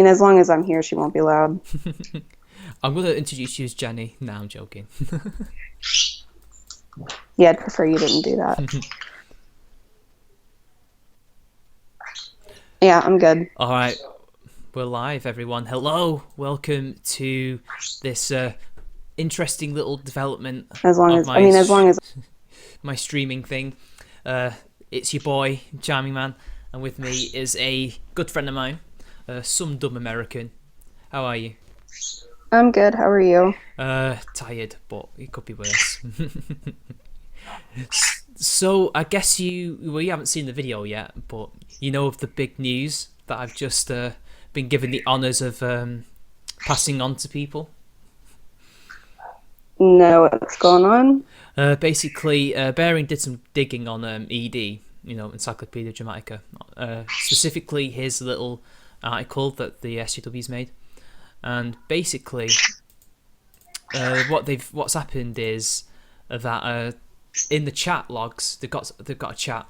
as long as I'm here, she won't be loud. I'm going to introduce you as Jenny. No, I'm joking. Yeah, I'd prefer you didn't do that. Yeah, I'm good. All right, we're live, everyone. Hello, welcome to this interesting little development As long of as, I mean, as long as, my streaming thing. Uh, it's your boy, Charming Man, and with me is a good friend of mine, some dumb American. How are you? I'm good. How are you? Tired, but it could be worse. So I guess you haven't seen the video yet, but you know of the big news that I've just been given the honours of passing on to people. Know what's going on? Basically, Baring did some digging on ED, Encyclopedia Dramatica, specifically his little article that the SJW's made, and basically, what's happened is that in the chat logs they've got a chat,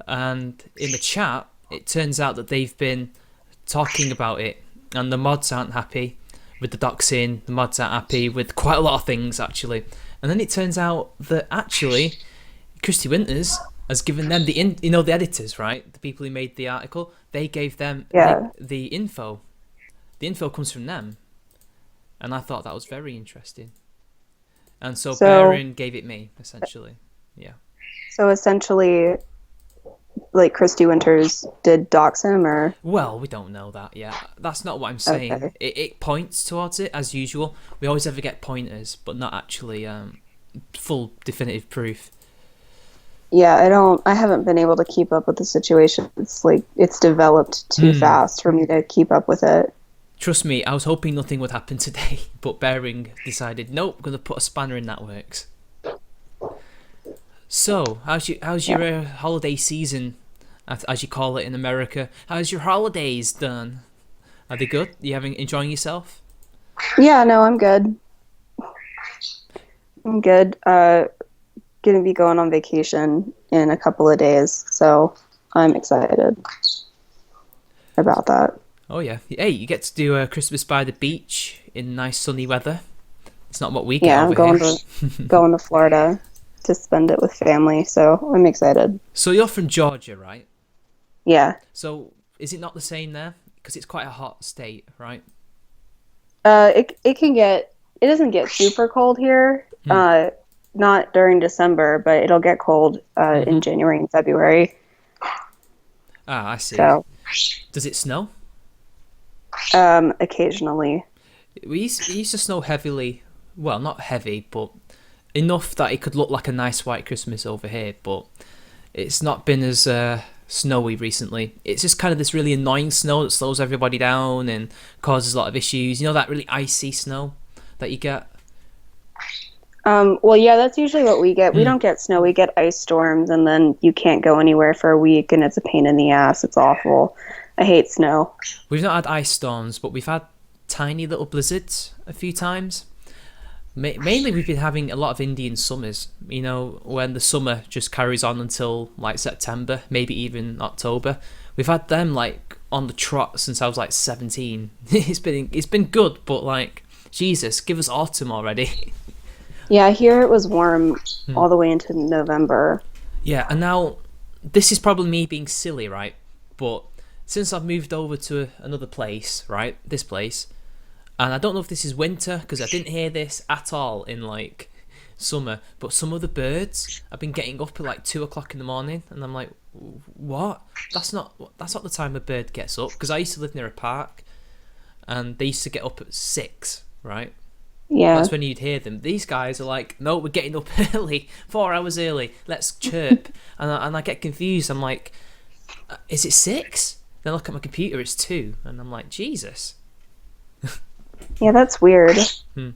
and in the chat it turns out that they've been talking about it, and the mods aren't happy with the doxing. The mods aren't happy with quite a lot of things actually, and then it turns out that actually Christy Winters has given them the editors, right, the people who made the article. They gave them Yeah. the info. The info comes from them, and I thought that was very interesting. And so So, Baron gave it me essentially. Yeah. so essentially, like Christy Winters did dox him, or Well, we don't know that yet. That's not what I'm saying. okay. It points towards it as usual. We always ever get pointers, but not actually full definitive proof. Yeah, I haven't been able to keep up with the situation. It's like it's developed too Hmm. fast for me to keep up with it. Trust me, I was hoping nothing would happen today, but Bering decided, nope, I'm gonna put a spanner in that works. So, how's your Yeah. holiday season, as you call it in America? How's your holidays done? Are they good? You having enjoying yourself? Yeah, no, I'm good. I'm good. Gonna be going on vacation in a couple of days, so I'm excited about that. Oh yeah. Hey, you get to do Christmas by the beach in nice sunny weather. It's not what we get Yeah, I'm over here. going to Florida to spend it with family, so I'm excited. So you're from Georgia, right? Yeah. So is it not the same there? Because it's quite a hot state, right? It doesn't get super cold here. Hmm. Not during December, but it'll get cold in Mhm. January and February. Ah, I see. So Does it snow? occasionally. It used to snow heavily. Well, not heavy, but enough that it could look like a nice white Christmas over here. But it's not been as snowy recently. It's just kind of this really annoying snow that slows everybody down and causes a lot of issues. You know that really icy snow that you get. Well, yeah, that's usually what we get. We Hmm. don't get snow, we get ice storms, and then you can't go anywhere for a week, and it's a pain in the ass. It's awful. I hate snow. We've not had ice storms, but we've had tiny little blizzards a few times. Mainly, we've been having a lot of Indian summers. You know, when the summer just carries on until like September, maybe even October. We've had them like on the trot since I was like 17. It's been good, but like Jesus, give us autumn already. Yeah, here it was warm all the way into November. Yeah, and now this is probably me being silly, right? But since I've moved over to another place, right, this place, and I don't know if this is winter because I didn't hear this at all in like summer, but some of the birds have been getting up at like 2 o'clock in the morning, and I'm like, what? That's not the time a bird gets up, because I used to live near a park, and they used to get up at 6, right? Yeah. That's when you'd hear them. These guys are like, no, we're getting up early, 4 hours early. Let's chirp, and I get confused. I'm like, is it 6? Then I look at my computer, it's 2, and I'm like, Jesus. Yeah, that's weird. Hmm.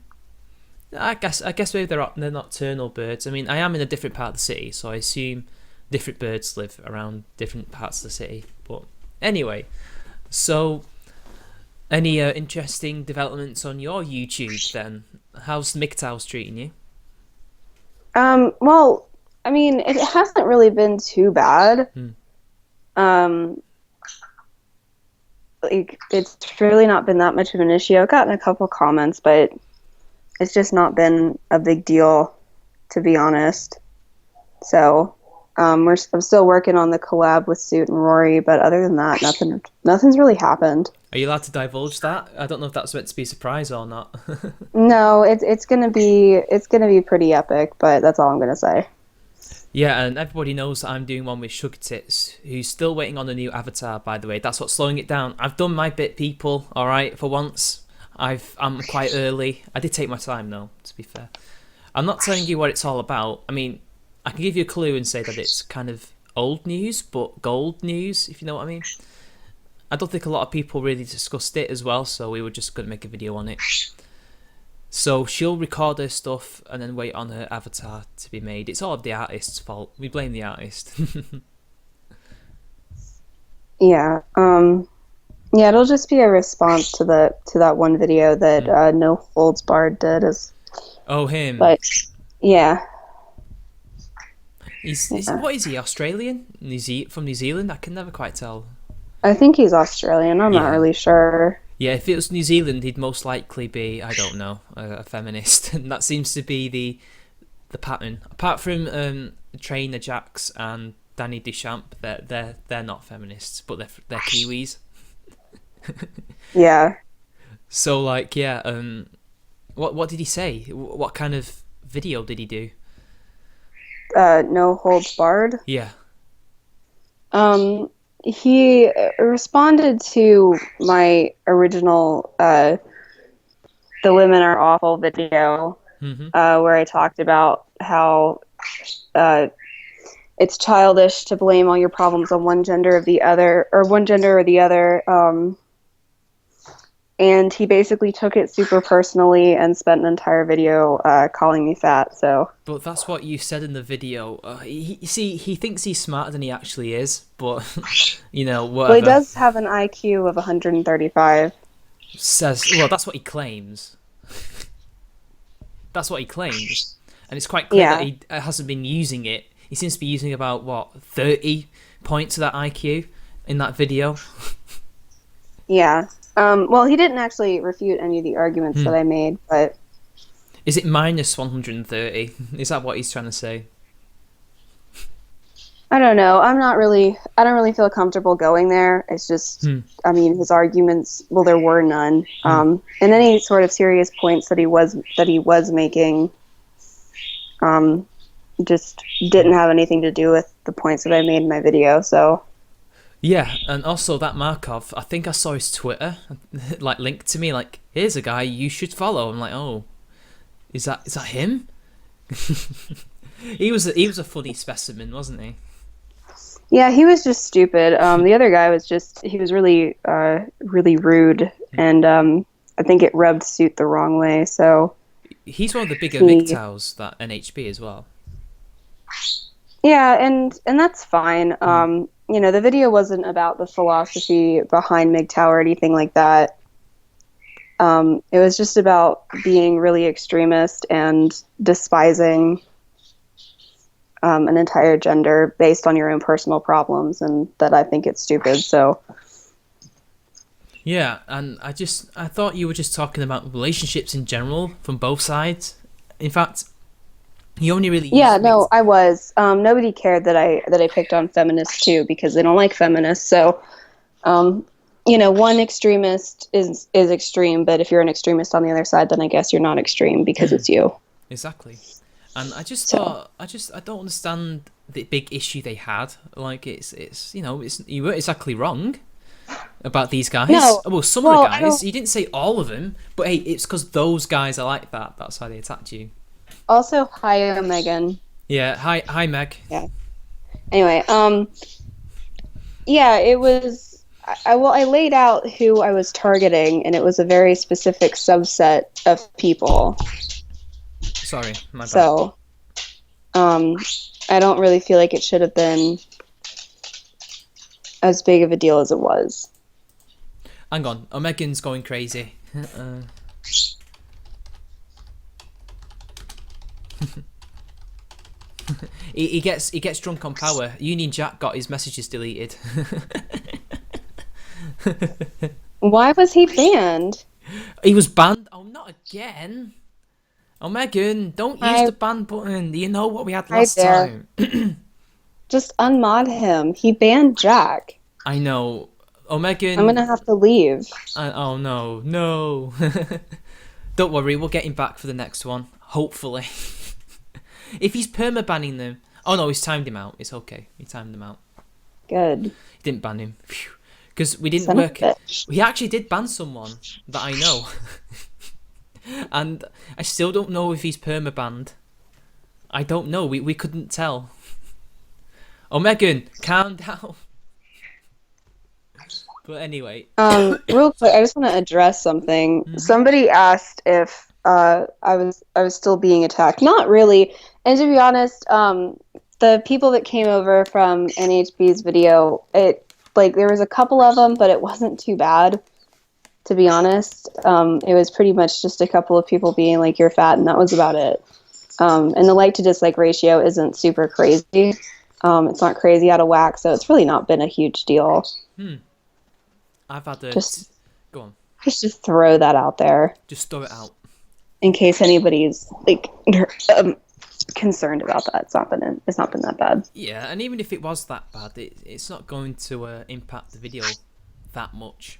I guess maybe they're nocturnal birds. I mean, I am in a different part of the city, so I assume different birds live around different parts of the city. But anyway, so any interesting developments on your YouTube then? How's MGTOW's treating you? Well, I mean, it hasn't really been too bad. Hmm. Um, like it's really not been that much of an issue. I've gotten a couple comments, but it's just not been a big deal, to be honest. So I'm still working on the collab with Suit and Rory, but other than that, nothing's really happened. Are you allowed to divulge that? I don't know if that's meant to be a surprise or not. No, it's gonna be pretty epic, but that's all I'm gonna say. Yeah, and everybody knows that I'm doing one with Sugar Tits, who's still waiting on a new avatar, by the way. That's what's slowing it down. I've done my bit, people, alright, for once. I'm quite early. I did take my time, though, to be fair. I'm not telling you what it's all about. I mean, I can give you a clue and say that it's kind of old news, but gold news, if you know what I mean. I don't think a lot of people really discussed it as well, so we were just going to make a video on it. So she'll record her stuff and then wait on her avatar to be made. It's all of the artist's fault. We blame the artist. Yeah. Yeah, it'll just be a response to that one video that No Holds Barred did. Oh, him. But yeah, What is he, Australian? From New Zealand? I can never quite tell. I think he's Australian. I'm not Yeah. really sure. Yeah, if it was New Zealand, he'd most likely be, I don't know, a feminist. And that seems to be the pattern. Apart from Trainer Jacks and Danny Deschamps, they're not feminists, but they're Kiwis. Yeah. So like, yeah, what did he say? What kind of video did he do? No Holds Barred. Yeah. He responded to my original "The Women Are Awful" video, where I talked about how it's childish to blame all your problems on one gender or the other. And he basically took it super personally and spent an entire video calling me fat. So, but that's what you said in the video. You see, he thinks he's smarter than he actually is, but you know, whatever. Well, he does have an IQ of 135. Well, that's what he claims. That's what he claims, and it's quite clear that he hasn't been using it. He seems to be using about 30 points of that IQ in that video. Yeah. Well, he didn't actually refute any of the arguments that I made, but... Is it minus 130? Is that what he's trying to say? I don't know. I don't really feel comfortable going there. It's just, I mean, his arguments, well, there were none. And any sort of serious points that he was making just didn't have anything to do with the points that I made in my video, so... Yeah, and also that Markov, I think I saw his Twitter, like, linked to me, like, here's a guy you should follow. I'm like, oh, is that him? He was a funny specimen, wasn't he? Yeah, he was just stupid. The other guy he was really, really rude, and I think it rubbed Suit the wrong way, so... He's one of the bigger MGTOWs, that NHB as well. Yeah, and that's fine. You know, the video wasn't about the philosophy behind MGTOW or anything like that. It was just about being really extremist and despising an entire gender based on your own personal problems, and that I think it's stupid, so... Yeah, and I thought you were just talking about relationships in general from both sides. In fact... You only really I was. Nobody cared that I picked on feminists too, because they don't like feminists. So, you know, one extremist is extreme, but if you're an extremist on the other side, then I guess you're not extreme because it's you. Exactly. And I just thought, I don't understand the big issue they had. Like it's you know, you weren't exactly wrong about these guys. No. Well, some of the guys. You didn't say all of them, but hey, it's because those guys are like that. That's why they attacked you. Also, hi, Megan. Yeah, hi, Meg. Yeah. Anyway, yeah, it was. I laid out who I was targeting, and it was a very specific subset of people. Sorry, my bad. So, I don't really feel like it should have been as big of a deal as it was. Hang on, Megan's going crazy. He gets drunk on power. Union Jack got his messages deleted. Why was he banned? He was banned. Oh, not again. Oh, Megan, don't use I the ban button. You know what we had I last dare. time. Just unmod him. He banned Jack. I know. Oh, I'm Megan. gonna have to leave. Oh, no. No. Don't worry, we'll get him back for the next one. Hopefully. If he's perma-banning them... Oh, no, he's timed him out. It's okay. He timed them out. Good. He didn't ban him. Because we didn't Son of a work... bitch. We actually did ban someone that I know. And I still don't know if he's perma-banned. I don't know. We couldn't tell. Oh, Megan, calm down. But anyway. Real quick, I just want to address something. Somebody asked if I was still being attacked. Not really. And to be honest, the people that came over from NHB's video, there was a couple of them, but it wasn't too bad. To be honest, it was pretty much just a couple of people being like, "You're fat," and that was about it. And the like to dislike ratio isn't super crazy. It's not crazy out of whack, so it's really not been a huge deal. I've had a... Just Go on. just throw that out there Just throw it out. in case anybody's concerned about that. It's not been that bad. Yeah, and even if it was that bad, it's not going to impact the video that much.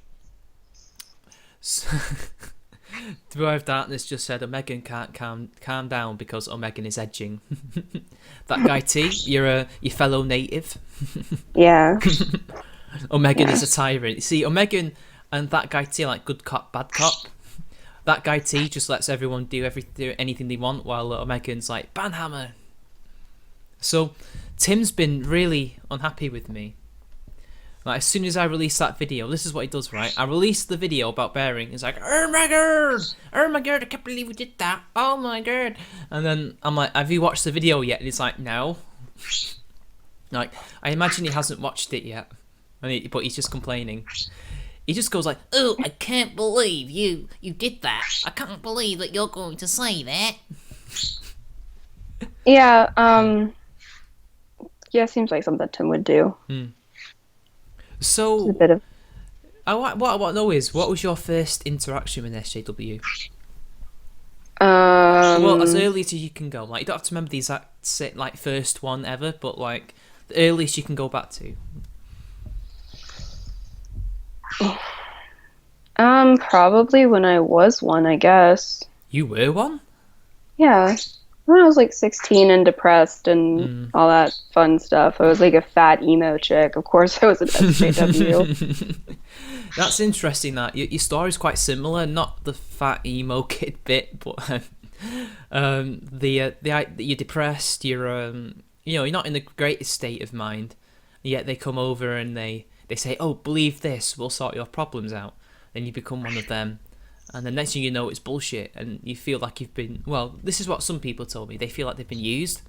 So, Dwarf Darkness just said Omegan can't calm down because Omegan is edging. That guy T, your fellow native. Yeah. Omegan is a tyrant. You see, Omegan and that guy T are like good cop, bad cop. That guy T just lets everyone do anything they want, while Omegan's like banhammer. So Tim's been really unhappy with me. Like, as soon as I release that video, this is what he does, right? I release the video about bearing. He's like, oh my god, I can't believe we did that. Oh my god. And then I'm like, have you watched the video yet? And he's like, no. Like, I imagine he hasn't watched it yet, but he's just complaining. He just goes like, oh, I can't believe you did that. I can't believe that you're going to say that. Yeah. Yeah, seems like something Tim would do. So, A bit of. what I want to know is, what was your first interaction with SJW? Well, as early as you can go. Like, you don't have to remember the exact first one ever, but like the earliest you can go back to. Probably when I was one, I guess. You were one? Yeah. When I was like 16 and depressed and all that fun stuff. I was like a fat emo chick. Of course I was an SJW. That's interesting. That your story's quite similar. Not the fat emo kid bit, but you're depressed. You're not in the greatest state of mind. Yet they come over and they say, "Oh, believe this, we'll sort your problems out." Then you become one of them, and the next thing you know, it's bullshit, and you feel like you've been... Well, this is what some people told me. They feel like they've been used.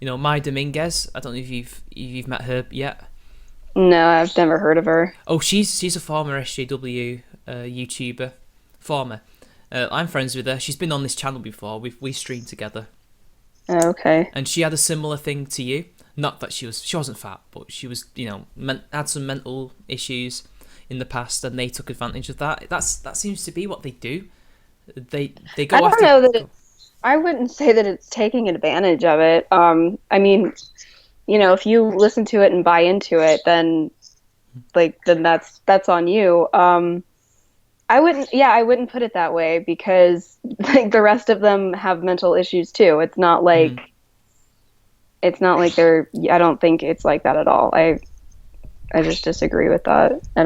Maya Dominguez. I don't know if you've met her yet. No, I've never heard of her. Oh, she's a former SJW YouTuber. Former. I'm friends with her. She's been on this channel before. We streamed together. Oh, okay. And she had a similar thing to you. Not that she wasn't fat, but she was, had some mental issues in the past, and they took advantage of that. That seems to be what they do. They go. I don't know that I wouldn't say that it's taking advantage of it. I mean, if you listen to it and buy into it, then that's on you. I wouldn't put it that way, because like the rest of them have mental issues too. It's not like they're... I don't think it's like that at all. I just disagree with that. I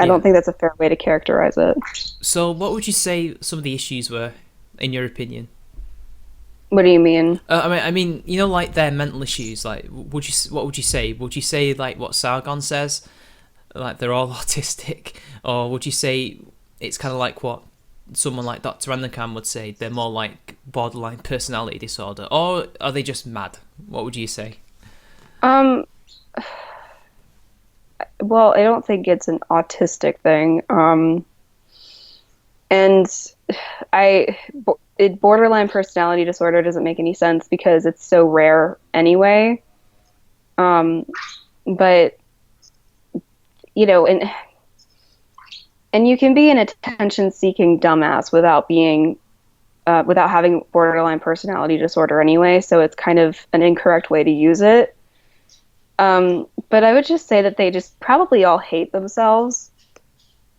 don't think that's a fair way to characterize it. So what would you say some of the issues were, in your opinion? What do you mean? I mean, like their mental issues. Like, what would you say? Would you say like what Sargon says, like they're all autistic, or would you say it's kind of like what someone like Dr. Anakam would say, they're more like borderline personality disorder, or are they just mad? What would you say? Well, I don't think it's an autistic thing. Borderline personality disorder doesn't make any sense because it's so rare anyway. But and and you can be an attention-seeking dumbass without having borderline personality disorder anyway. So it's kind of an incorrect way to use it. But I would just say that they just probably all hate themselves,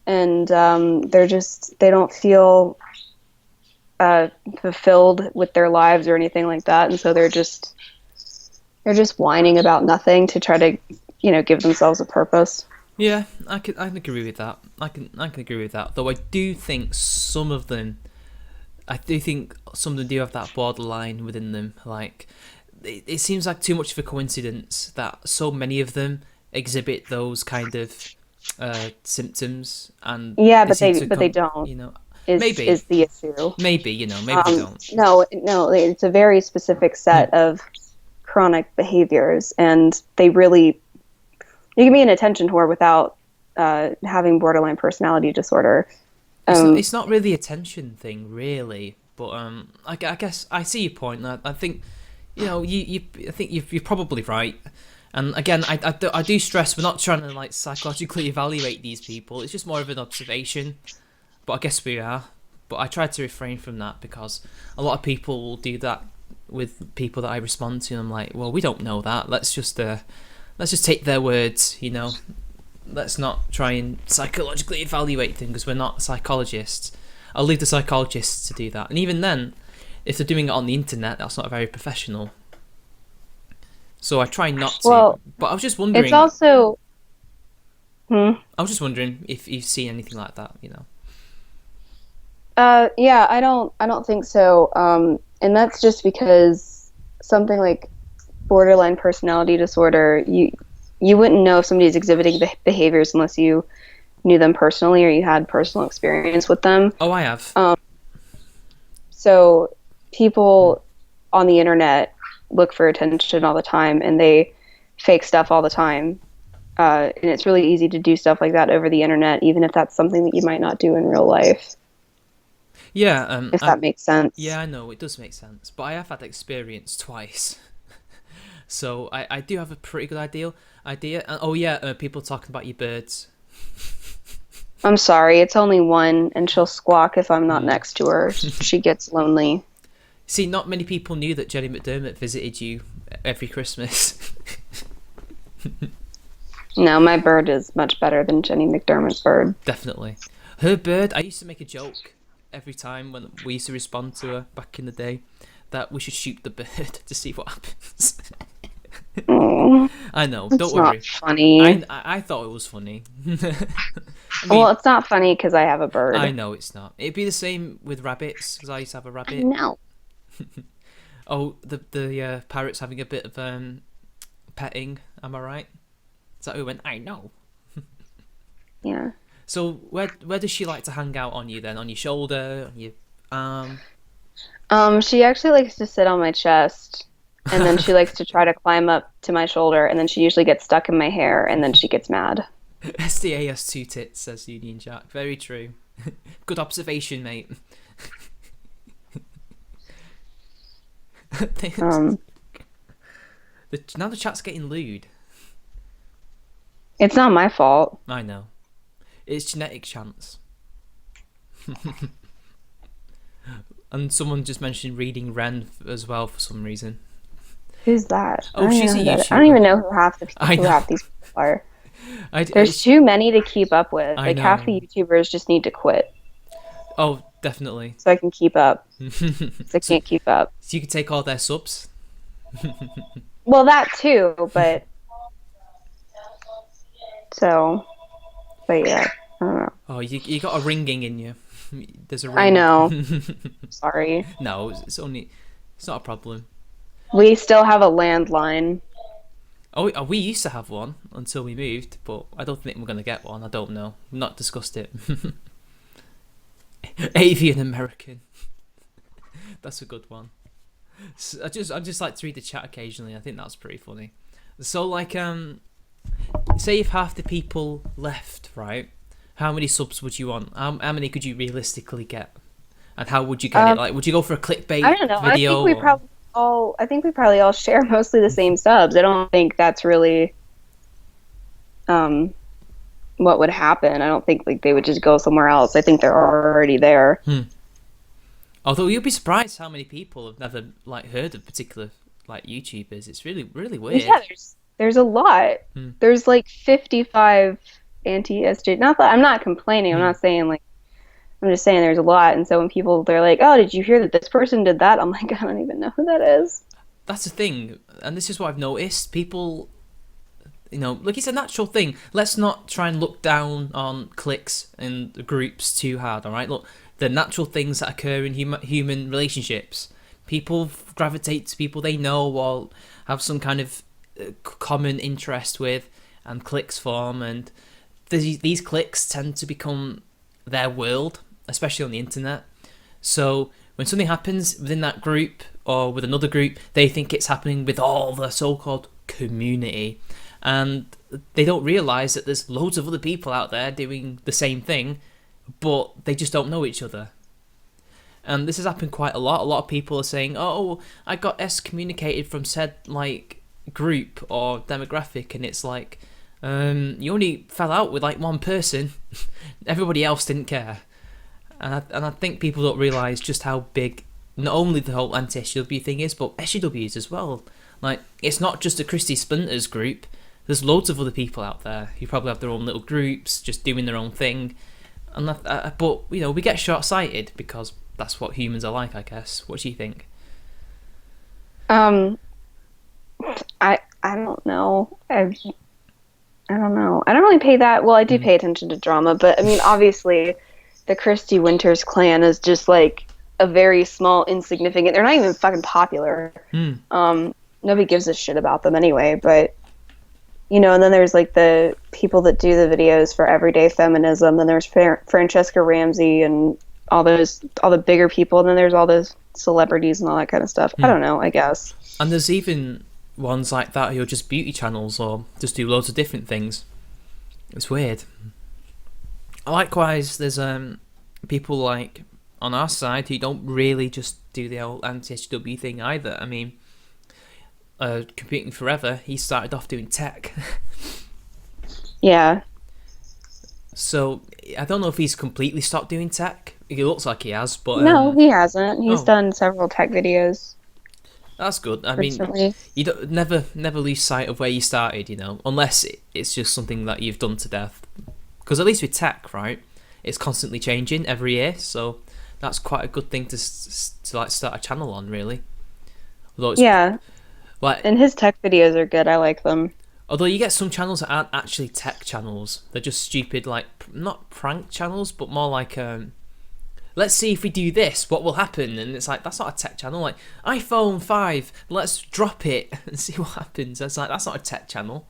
and they don't feel uh, fulfilled with their lives or anything like that, and so they're just whining about nothing to try to, give themselves a purpose. Yeah, I can agree with that. I can agree with that. Though I do think some of them, do have that borderline within them. Like, it seems like too much of a coincidence that so many of them exhibit those kind of symptoms, and Yeah, they but seem they to but they come. don't Maybe, is the issue. maybe they don't. No, no, it's a very specific set of chronic behaviors, and you can be an attention whore without having borderline personality disorder. It's not. Um, It's not really a tension thing, really. But I guess I see your point. I think, I think you're probably right. And again, I do stress we're not trying to like psychologically evaluate these people. It's just more of an observation. But I guess we are. But I try to refrain from that because a lot of people will do that with people that I respond to. And I'm like, well, we don't know that. Let's just take their words. Let's not try and psychologically evaluate them because we're not psychologists. I'll leave the psychologists to do that. And even then, if they're doing it on the internet, that's not very professional. So I try not to. well, But I was just it's wondering. also hmm, I was just wondering if you've seen anything like that. yeah, I don't think so. And that's just because something like borderline personality disorder, you wouldn't know if somebody's exhibiting behaviors unless you knew them personally or you had personal experience with them. Oh, I have. So people on the internet look for attention all the time, and they fake stuff all the time. And it's really easy to do stuff like that over the internet, even if that's something that you might not do in real life, Yeah. if that makes sense. Yeah, I know it does make sense, but I have had experience twice, so I do have a pretty good idea. And, oh yeah, people talking about your birds. I'm sorry, it's only one, and she'll squawk if I'm not next to her. She gets lonely. See, not many people knew that Jenny McDermott visited you every Christmas. No, my bird is much better than Jenny McDermott's bird. Definitely. Her bird, I used to make a joke every time when we used to respond to her back in the day that we should shoot the bird to see what happens. Oh, I know, it's don't not worry. funny. I thought it was funny. I Well, mean, it's not funny because I have a I bird. know it's not. It'd be the same with rabbits, because I used to have a I rabbit. know. Oh, the parrot's having a bit of petting. Am I right? Is that who went? I know. Yeah. So where does she like to hang out on you then? On your shoulder, on your arm? She actually likes to sit on my chest, and then she likes to try to climb up to my shoulder, and then she usually gets stuck in my hair, and then she gets mad. SDA has two tits, says Union Jack. Very true. Good observation, mate. Um, Now the chat's getting lewd. it's not my fault. I know. It's genetic chance. And someone just mentioned reading Ren as well for some reason. Who's that? I Oh, don't even she's know a who that is. I don't even YouTuber. know I who know. half these people are. There's It's, too many to keep up with. I Like half the know. YouTubers just need to quit Oh, definitely. so I can keep up. So I So, can't keep up. so you could take all their subs. Well, that too, so, but yeah, I don't know. Oh, you got a ringing in you. There's a I ring. know. Sorry. No, it's not a problem. We still have a landline. Oh, we used to have one until we moved, but I don't think we're gonna get one. I don't know. We've not discussed it. Avian American. That's a good one. I just like to read the chat occasionally. I think that's pretty funny. So like say if half the people left, right? How many subs would you want? How many could you realistically get? And how would you get it? Um, Like, would you go for a I clickbait don't know. video? Or... I think we probably all share mostly the same subs. I don't think that's really, um, what would happen. I don't think like they would just go somewhere else. I think they're already there. Although you'll be surprised how many people have never like heard of particular like YouTubers. It's really weird. Yeah, there's a lot. Hmm. There's like 55 anti-SJ. Not that I'm not complaining. I'm Hmm. not saying like I'm just saying there's a lot. And so when people they're like, "Oh, did you hear that this person did that?" I'm like, I don't even know who that is. That's the thing, and this is what I've noticed. People, like it's a natural thing. Let's not try and look down on cliques and groups too hard. All right, look, the natural things that occur in human relationships. People gravitate to people they know or have some kind of common interest with, and cliques form, and these cliques tend to become their world, especially on the internet. So when something happens within that group or with another group, they think it's happening with all the so-called community, and they don't realize that there's loads of other people out there doing the same thing, but they just don't know each other. And this has happened quite a lot. A lot of people are saying, "Oh, I got excommunicated from said like group or demographic," and it's like, you only fell out with like one person. Everybody else didn't care. And I think people don't realise just how big not only the whole anti-SJW thing is, but SJWs as well. Like, it's not just a Christie Splinters group. There's loads of other people out there who probably have their own little groups, just doing their own thing. And but we get short-sighted because that's what humans are like, I guess. What do you think? Um, I don't know. I don't know. I don't really pay that. Well, I do Mm. pay attention to drama, but I mean, obviously, the Christie Winters clan is just like a very small, insignificant. They're not even fucking popular. Mm. Nobody gives a shit about them anyway. But and then there's like the people that do the videos for everyday feminism. Then there's Francesca Ramsey and all the bigger people. And then there's all those celebrities and all that kind of stuff. I Mm. don't know. I guess. And there's even ones like that who are just beauty channels or just do loads of different things. It's weird. Likewise, there's people like on our side who don't really just do the old anti-SW thing either. I mean, Computing Forever, he started off doing tech. Yeah. So I don't know if he's completely stopped doing tech. He looks like he has, but No, he hasn't. He's oh, done several tech videos that's good. I mean, recently. you don't never lose sight of where you started, unless it's just something that you've done to death. Because at least with tech, right, it's constantly changing every year, so that's quite a good thing to like start a channel on, really. Although it's Yeah, like, and his tech videos are good. I like them. although you get some channels that aren't actually tech channels, they're just stupid, like not prank channels, but more like let's see if we do this, what will happen? And it's like, that's not a tech channel. Like, iPhone 5, let's drop it and see what happens. It's like, that's not a tech channel.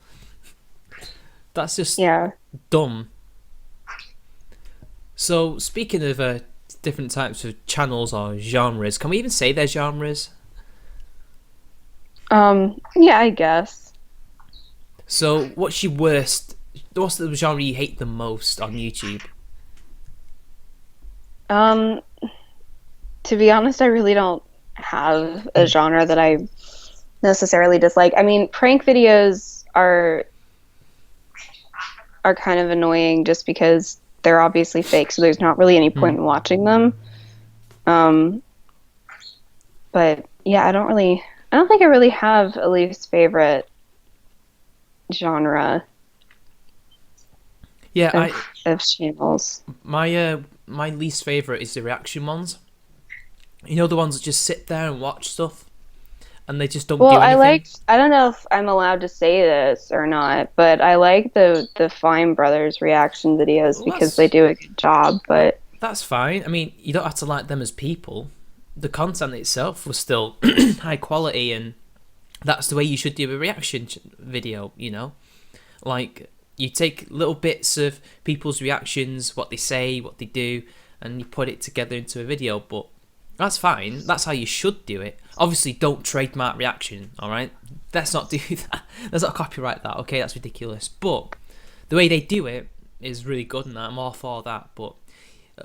That's just Yeah. dumb. So, speaking of different types of channels or genres, can we even say they're genres? Yeah, I guess. So, what's the genre you hate the most on YouTube? To be honest, I really don't have a genre that I necessarily dislike. I mean, prank videos are kind of annoying just because they're obviously fake, so there's not really any point in watching them. Um, but yeah, I don't think I really have a least favorite genre Yeah, of channels. my least favorite is the reaction ones. The ones that just sit there and watch stuff, and they just don't Well, do anything. I don't know if I'm allowed to say this or not, but I like the Fine Brothers reaction videos Well, because they do a good job, but that's fine. I mean, you don't have to like them as people. The content itself was still high quality, and that's the way you should do a reaction video. Like, you take little bits of people's reactions, what they say, what they do, and you put it together into a video. But that's fine. That's how you should do it. Obviously, don't trademark reaction, alright? Let's not do that. Let's not copyright that, okay? That's ridiculous. But the way they do it is really good, and I'm all for that. But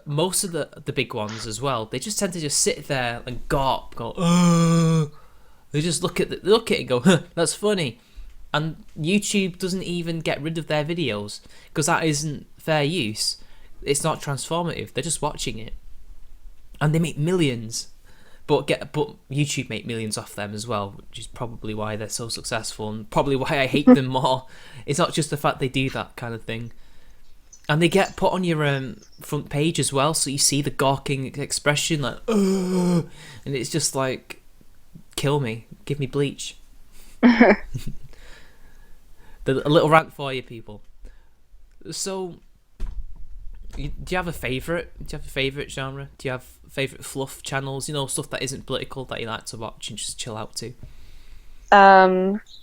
most of the big ones as well, they just tend to just sit there and go, They just look at it and go, huh, that's funny. And YouTube doesn't even get rid of their videos because that isn't fair use. It's not transformative. They're just watching it, and they make millions. But YouTube make millions off them as well, which is probably why they're so successful and probably why I hate them more. It's not just the fact they do that kind of thing. And they get put on your front page as well, so you see the gawking expression, like, ugh, and it's just like, kill me, give me bleach. A little rant for you people. So, do you have a favourite? Do you have a favourite genre? Do you have favourite fluff channels? You know, stuff that isn't political that you like to watch and just chill out to?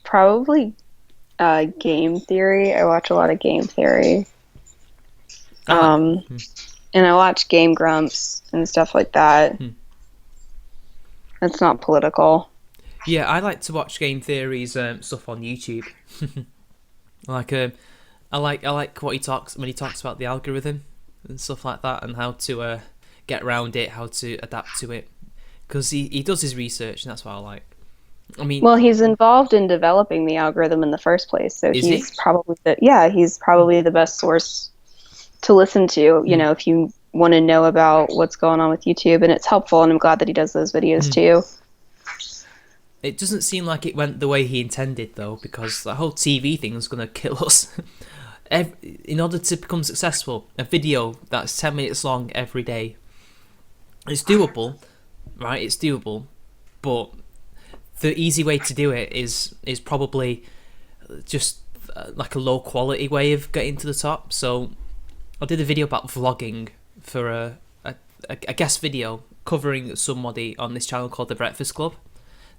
Probably game theory. I watch a lot of game theory. And I watch Game Grumps and stuff like that. It's not political. Yeah, I like to watch game theories stuff on YouTube. I like what he talks when he talks about the algorithm and stuff like that, and how to get around it, how to adapt to it, because he does his research, and that's what I like. I mean, well, he's involved in developing the algorithm in the first place, so he's probably the best source to listen to. You know, if you want to know about what's going on with YouTube, and it's helpful, and I'm glad that he does those videos too. It doesn't seem like it went the way he intended, though, because the whole TV thing was going to kill us. In order to become successful, a video that's 10 minutes long every day, it's doable, right? It's doable, but the easy way to do it is probably just like a low quality way of getting to the top. So I did a video about vlogging for a guest video covering somebody on this channel called The Breakfast Club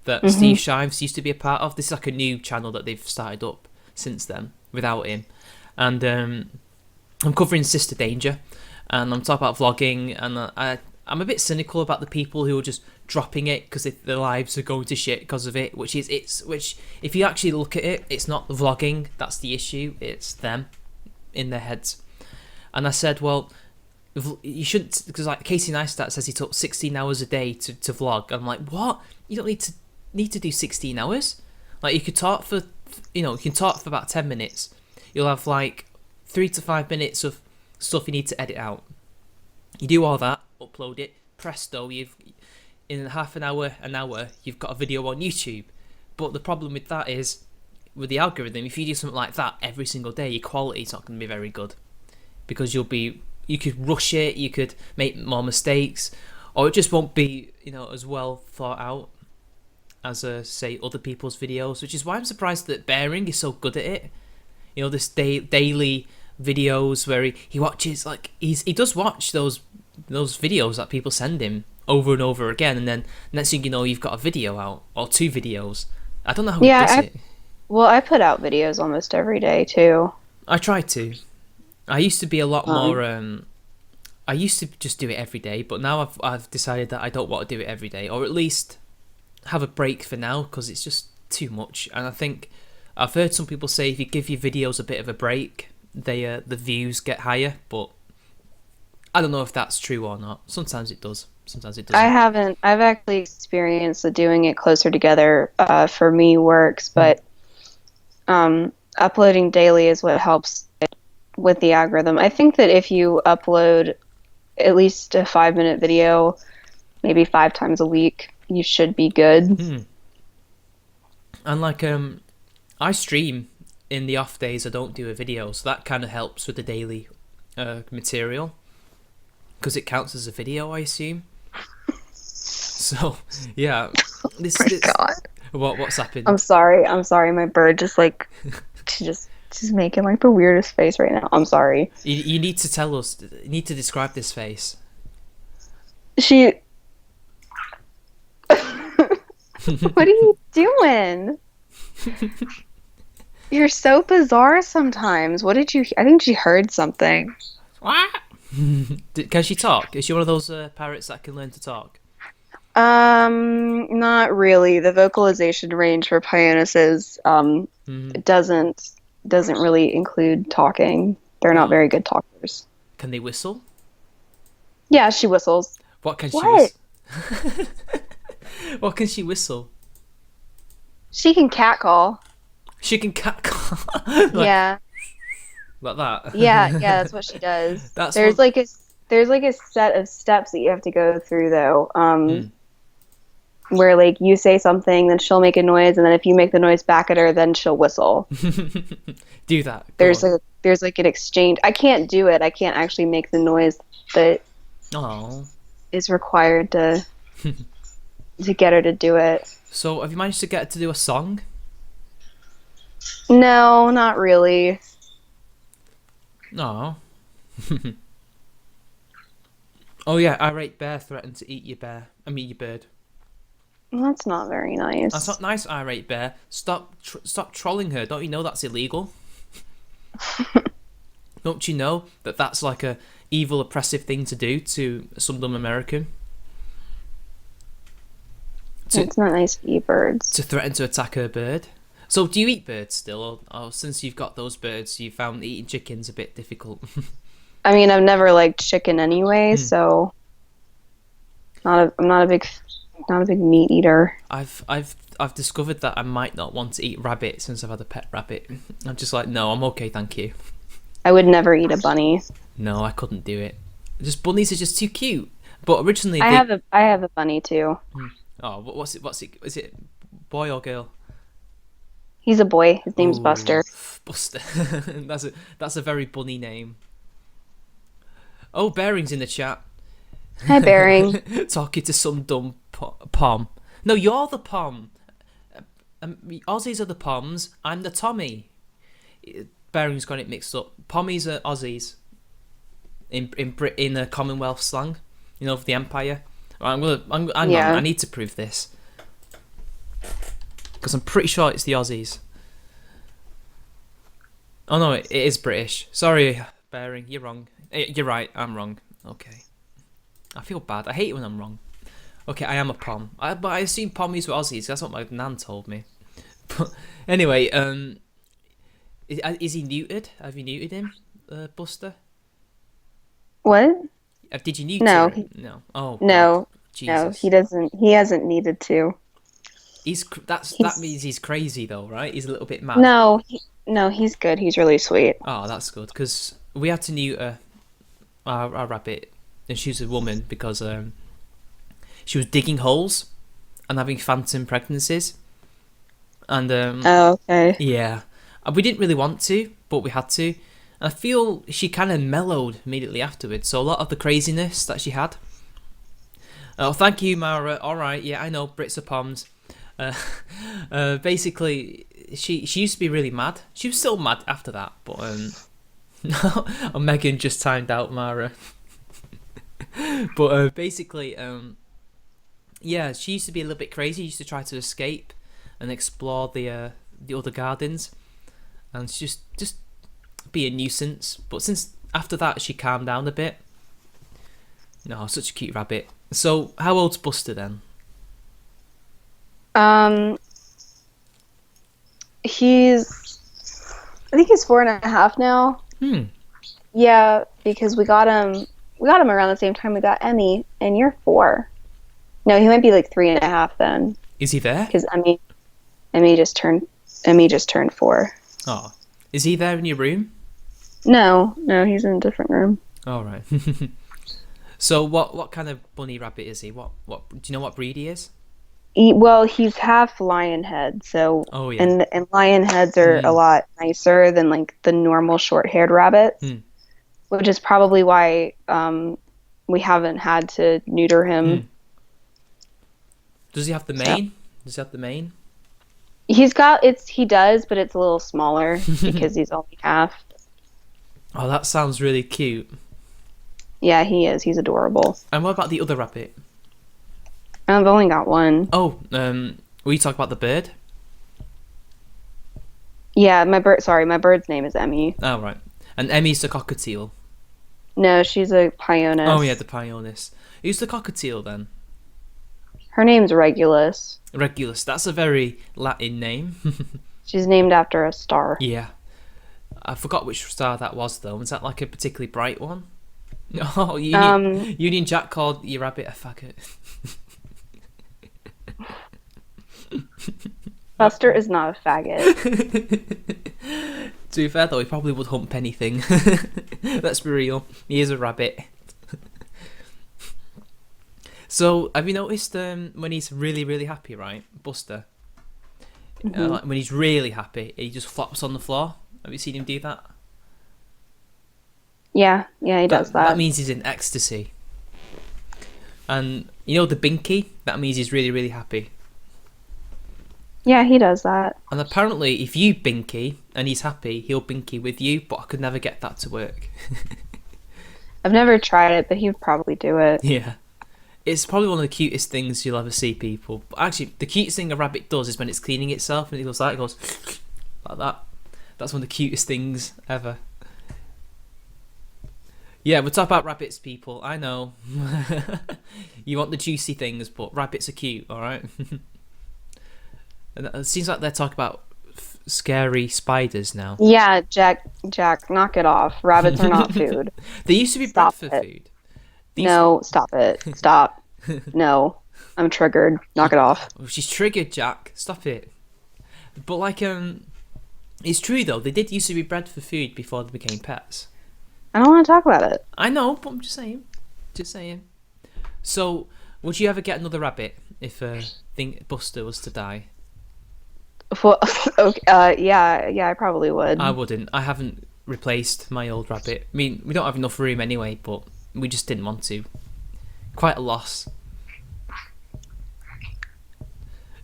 that Steve Shives used to be a part of. This is like a new channel that they've started up since then without him. And I'm covering Sister Danger, and I'm talking about vlogging, and I'm a bit cynical about the people who are just dropping it because their lives are going to shit because of it, which if you actually look at it, it's not the vlogging that's the issue, it's them in their heads. And I said, well, you shouldn't, because like Casey Neistat says he took 16 hours a day to vlog. I'm like, what? You don't need to do 16 hours. Like, you could talk for, you can talk for about 10 minutes. You'll have like 3 to 5 minutes of stuff you need to edit out. You do all that, upload it, presto, in half an hour, you've got a video on YouTube. But the problem with that is, with the algorithm, if you do something like that every single day, your quality's not going to be very good. Because you could rush it, you could make more mistakes, or it just won't be, as well thought out as, say, other people's videos, which is why I'm surprised that Bearing is so good at it. This daily videos where he watches, like, he does watch those videos that people send him over and over again, and then next thing you know, you've got a video out, or 2 videos. I don't know how he does it. Well, I put out videos almost every day, too. I try to. I used to be a lot more. I used to just do it every day, but now I've decided that I don't want to do it every day, or at least have a break for now, because it's just too much. And I think I've heard some people say if you give your videos a bit of a break, the views get higher. But I don't know if that's true or not. Sometimes it does. Sometimes it doesn't. I haven't. I've actually experienced that doing it closer together for me works, but uploading daily is what helps with the algorithm. I think that if you upload at least a 5-minute video, maybe 5 times a week, you should be good. And like, I stream in the off days I don't do a video, so that kind of helps with the daily material, because it counts as a video, I assume. So yeah, God. What's happened? I'm sorry. My bird just she's making like the weirdest face right now. I'm sorry. You need to tell us. You need to describe this face. What are you doing? You're so bizarre sometimes. What did you... I think she heard something. What? Can she talk? Is she one of those parrots that can learn to talk? Not really. The vocalization range for Pyonuses doesn't really include talking. They're not very good talkers. Can they whistle? Yeah, she whistles. What can she whistle? What can she whistle? She can catcall. She can cat like Yeah. like that. Yeah, that's what she does. That's There's what. like a there's like a set of steps that you have to go through though. Hmm. Where like you say something, then she'll make a noise, and then if you make the noise back at her, then she'll whistle. Do that. Go on. There's like an exchange. I can't do it. I can't actually make the noise that Oh. is required to get her to do it. So have you managed to get her to do a song? No, not really. No. Oh yeah, irate bear threatened to eat your bear. I mean your bird. That's not very That's nice. not nice, irate bear. Stop trolling her. Don't you know that's illegal? Don't you know that that's like a evil, oppressive thing to do to some dumb American? To It's not nice to eat birds. to threaten to attack her bird. So do you eat birds still, or since you've got those birds, you found eating chickens a bit difficult? I mean, I've never liked chicken anyway, Hmm. so I'm not a big meat eater. I've discovered that I might not want to eat rabbit since I've had a pet rabbit. I'm just like, no, I'm okay, thank you. I would never eat a bunny. No, I couldn't do it. Just bunnies are just too cute. But originally I have a bunny too. oh, what's it? Is it boy or girl? He's a boy. His name's Ooh, Buster. Buster. That's a very bunny name. Oh, Bearing's in the chat. Hi, Bearing. Talking to some dumb pom. No, you're the pom. Aussies are the poms. I'm the Tommy. Bearing's got it mixed up. Pommies are Aussies in the Commonwealth slang. You know, for the Empire. Right, hang on. Yeah. I need to prove this because I'm pretty sure it's the Aussies. Oh no, it is British. Sorry, Bearing, you're wrong. You're right, I'm wrong. Okay. I feel bad. I hate it when I'm wrong. Okay, I am a pom. But I assume pommies were Aussies. That's what my nan told me. But anyway, is he neutered? Have you neutered him, Buster? What? Did you No, neuter him? No. Oh God, no, no. Jesus. He doesn't. He hasn't needed to. That He's means he's crazy though, right? He's a little bit mad. no, no. He's good. He's really sweet. Oh, that's good because we had to neuter our rabbit, and she was a woman because she was digging holes and having phantom pregnancies, and Oh, okay. yeah, and we didn't really want to, but we had to. And I feel she kind of mellowed immediately afterwards. So a lot of the craziness that she had. Oh, thank you, Mara. All right, yeah, I know Brits are poms. Uh, basically, she used to be really mad. She was still mad after that, but oh, Megan just timed out Mara. But basically, yeah, she used to be a little bit crazy. She used to try to escape and explore the other gardens, and she just be a nuisance. But since after that, she calmed down a bit. No, such a cute rabbit. So, how old's Buster then? Um, he's. I think he's 4.5 now. Hmm. Yeah, because we got him. We got him around the same time we got Emmy, and you're 4. No, he might be like 3.5 then, Is he there? because Emmy just turned. Emmy just turned 4. Oh, is he there in your room? No, no, he's in a different room. All right. So, what kind of bunny rabbit is he? What do you know? What breed he is? Well, he's half lion head, so Oh yeah. and lion heads are a lot nicer than like the normal short-haired rabbits, Hmm. which is probably why we haven't had to neuter him. Hmm. Does he have the So mane? Does he have the mane? he does, but it's a little smaller because he's only half. Oh, that sounds really cute. Yeah, he is. He's adorable. And what about the other rabbit? I've only got one. Oh, will you talk about the bird? Yeah, my bird. Sorry, my bird's name is Emmy. Oh, right. And Emmy's the cockatiel. No, she's a Pioneer. Oh, yeah, the pionist. Who's the cockatiel then? Her name's Regulus. Regulus. That's a very Latin name. She's named after a star. Yeah. I forgot which star that was, though. Was that like a particularly bright one? Oh, Union Jack called your rabbit a faggot. Buster is not a faggot. To be fair though, he probably would hump anything. Let's be real. He is a rabbit. So, have you noticed when he's really, really happy, right? Buster. Like when he's really happy, he just flops on the floor. Have you seen him do that? Yeah, he does that. That means he's in ecstasy. And you know the binky? That means he's really, really happy. Yeah, he does that. And apparently, if you binky and he's happy, he'll binky with you, but I could never get that to work. I've never tried it, but he would probably do it. Yeah. It's probably one of the cutest things you'll ever see, people. But actually, the cutest thing a rabbit does is when it's cleaning itself and it goes like that. That's one of the cutest things ever. Yeah, we'll talk about rabbits, people. I know. You want the juicy things, but rabbits are cute, alright? And it seems like they're talking about scary spiders now. Yeah, Jack, knock it off. Rabbits are not food. They used to be bred for food. No, stop it. Stop. No, I'm triggered. Knock it off. Oh, she's triggered, Jack. Stop it. But like, it's true though. They did used to be bred for food before they became pets. I don't want to talk about it. I know, but I'm just saying. Just saying. So, would you ever get another rabbit if Buster was to die? Well, okay, yeah, I probably would. I wouldn't. I haven't replaced my old rabbit. I mean, we don't have enough room anyway, but we just didn't want to. Quite a loss.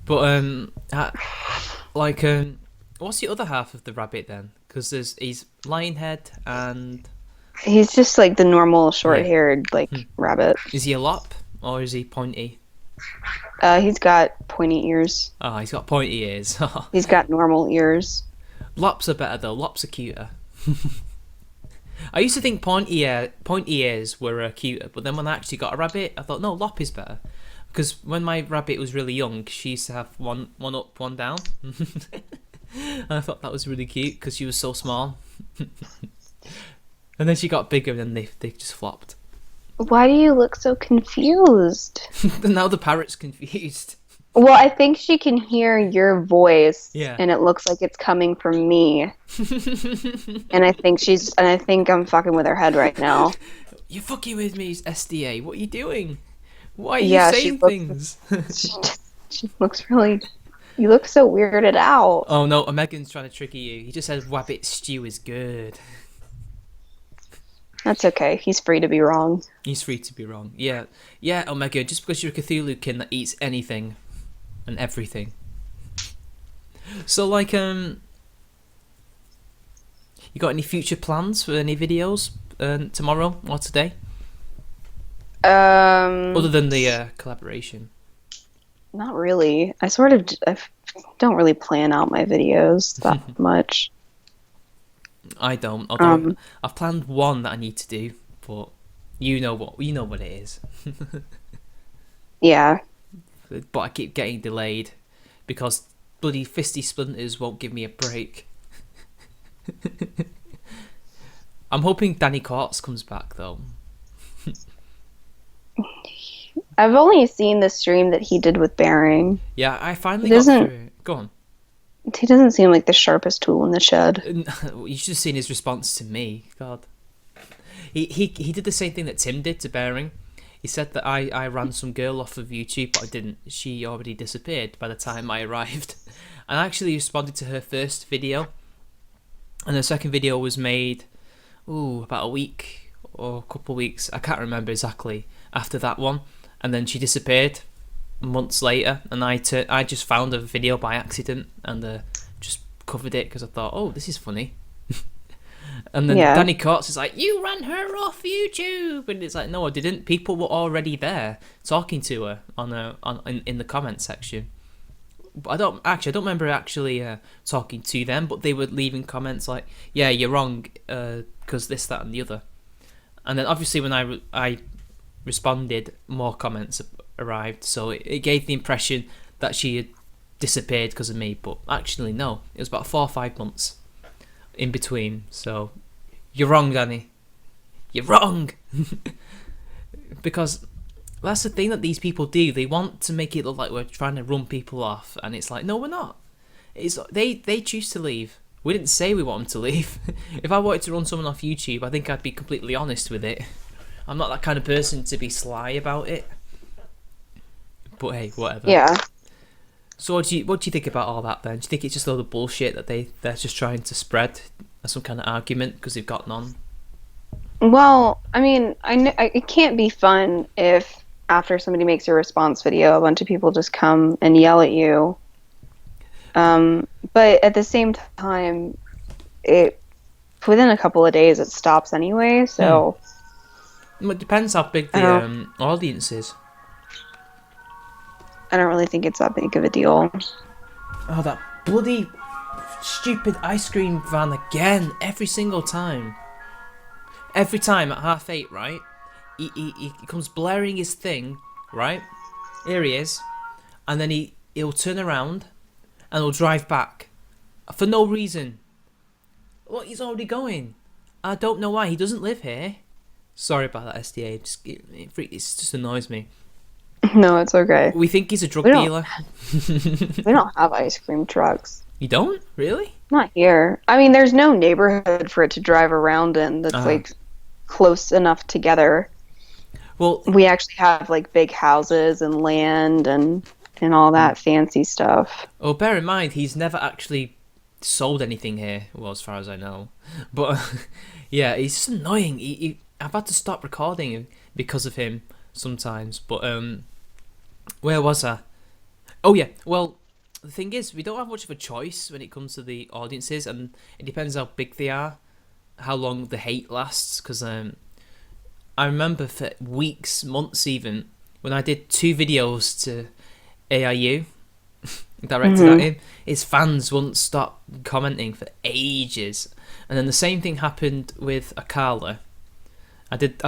But what's the other half of the rabbit then? Because he's lionhead and he's just like the normal short-haired rabbit. Is he a lop or is he pointy? He's got pointy ears. Oh, he's got pointy ears. He's got normal ears. Lops are better though. Lops are cuter. I used to think pointy ears were cuter, but then when I actually got a rabbit, I thought no, lop is better. Because when my rabbit was really young, she used to have one up, one down. And I thought that was really cute because she was so small. And then she got bigger, and then they just flopped. Why do you look so confused? Now the parrot's confused. Well, I think she can hear your voice, yeah, and it looks like it's coming from me. And I think I'm fucking with her head right now. You're fucking with me, SDA. What are you doing? Why are you saying things? She looks really... You look so weirded out. Oh no, Megan's trying to trigger you. He just says rabbit stew is good. That's okay. He's free to be wrong. He's free to be wrong. Yeah, Omega. Just because you're a Cthulhu-kin that eats anything and everything. So, like, you got any future plans for any videos tomorrow or today? Other than the collaboration. Not really. I don't really plan out my videos that much. I don't. Although I've planned one that I need to do, but you know what it is. Yeah. But I keep getting delayed because bloody fisty splinters won't give me a break. I'm hoping Danny Quartz comes back though. I've only seen the stream that he did with Bearing. Yeah, I finally got through it. Go on. He doesn't seem like the sharpest tool in the shed. You should have seen his response to me. God. He did the same thing that Tim did to Bearing. He said that I ran some girl off of YouTube, but I didn't. She already disappeared by the time I arrived. And I actually responded to her first video. And the second video was made, about a week or a couple of weeks. I can't remember exactly after that one. And then she disappeared months later. And I just found a video by accident and just covered it because I thought, this is funny. And then Danny Quartz is like, you ran her off YouTube, and it's like, no, I didn't. People were already there talking to her in the comment section. But I don't remember actually talking to them, but they were leaving comments like, yeah, you're wrong, because this, that, and the other. And then obviously when I responded, more comments arrived, so it gave the impression that she had disappeared because of me, but actually no, it was about 4 or 5 months in between. So you're wrong, Danny. You're wrong. Because that's the thing that these people do. They want to make it look like we're trying to run people off, and it's like, no, we're not. They choose to leave. We didn't say we want them to leave. If I wanted to run someone off YouTube, I think I'd be completely honest with it. I'm not that kind of person to be sly about it. But hey, whatever. Yeah. So what do you think about all that then? Do you think it's just a load of bullshit that they're just trying to spread as some kind of argument because they've got none? Well, I mean, it can't be fun if after somebody makes a response video, a bunch of people just come and yell at you. But at the same time, it within a couple of days it stops anyway. So Well, it depends how big I the don't, audience is. I don't really think it's that big of a deal. Oh, that bloody stupid ice cream van again! Every single time. Every time at 8:30, right? He comes blaring his thing, right? Here he is, and then he'll turn around and he'll drive back for no reason. Well, he's already going. I don't know why. He doesn't live here. Sorry about that, SDA. It just annoys me. No, it's okay. We think he's a drug We don't- dealer. We don't have ice cream trucks. You don't? Really? Not here. I mean, there's no neighborhood for it to drive around in that's like close enough together. Well, We actually have like big houses and land and all that fancy stuff. bear in mind, he's never actually sold anything here, well, as far as I know. But, yeah, he's just annoying. I've had to stop recording because of him sometimes. But, where was I? Oh, yeah, well, the thing is, we don't have much of a choice when it comes to the audiences, and it depends how big they are, how long the hate lasts, because I remember for weeks, months even, when I did 2 videos to AIU, directed at him, his fans wouldn't stop commenting for ages. And then the same thing happened with Akala. I did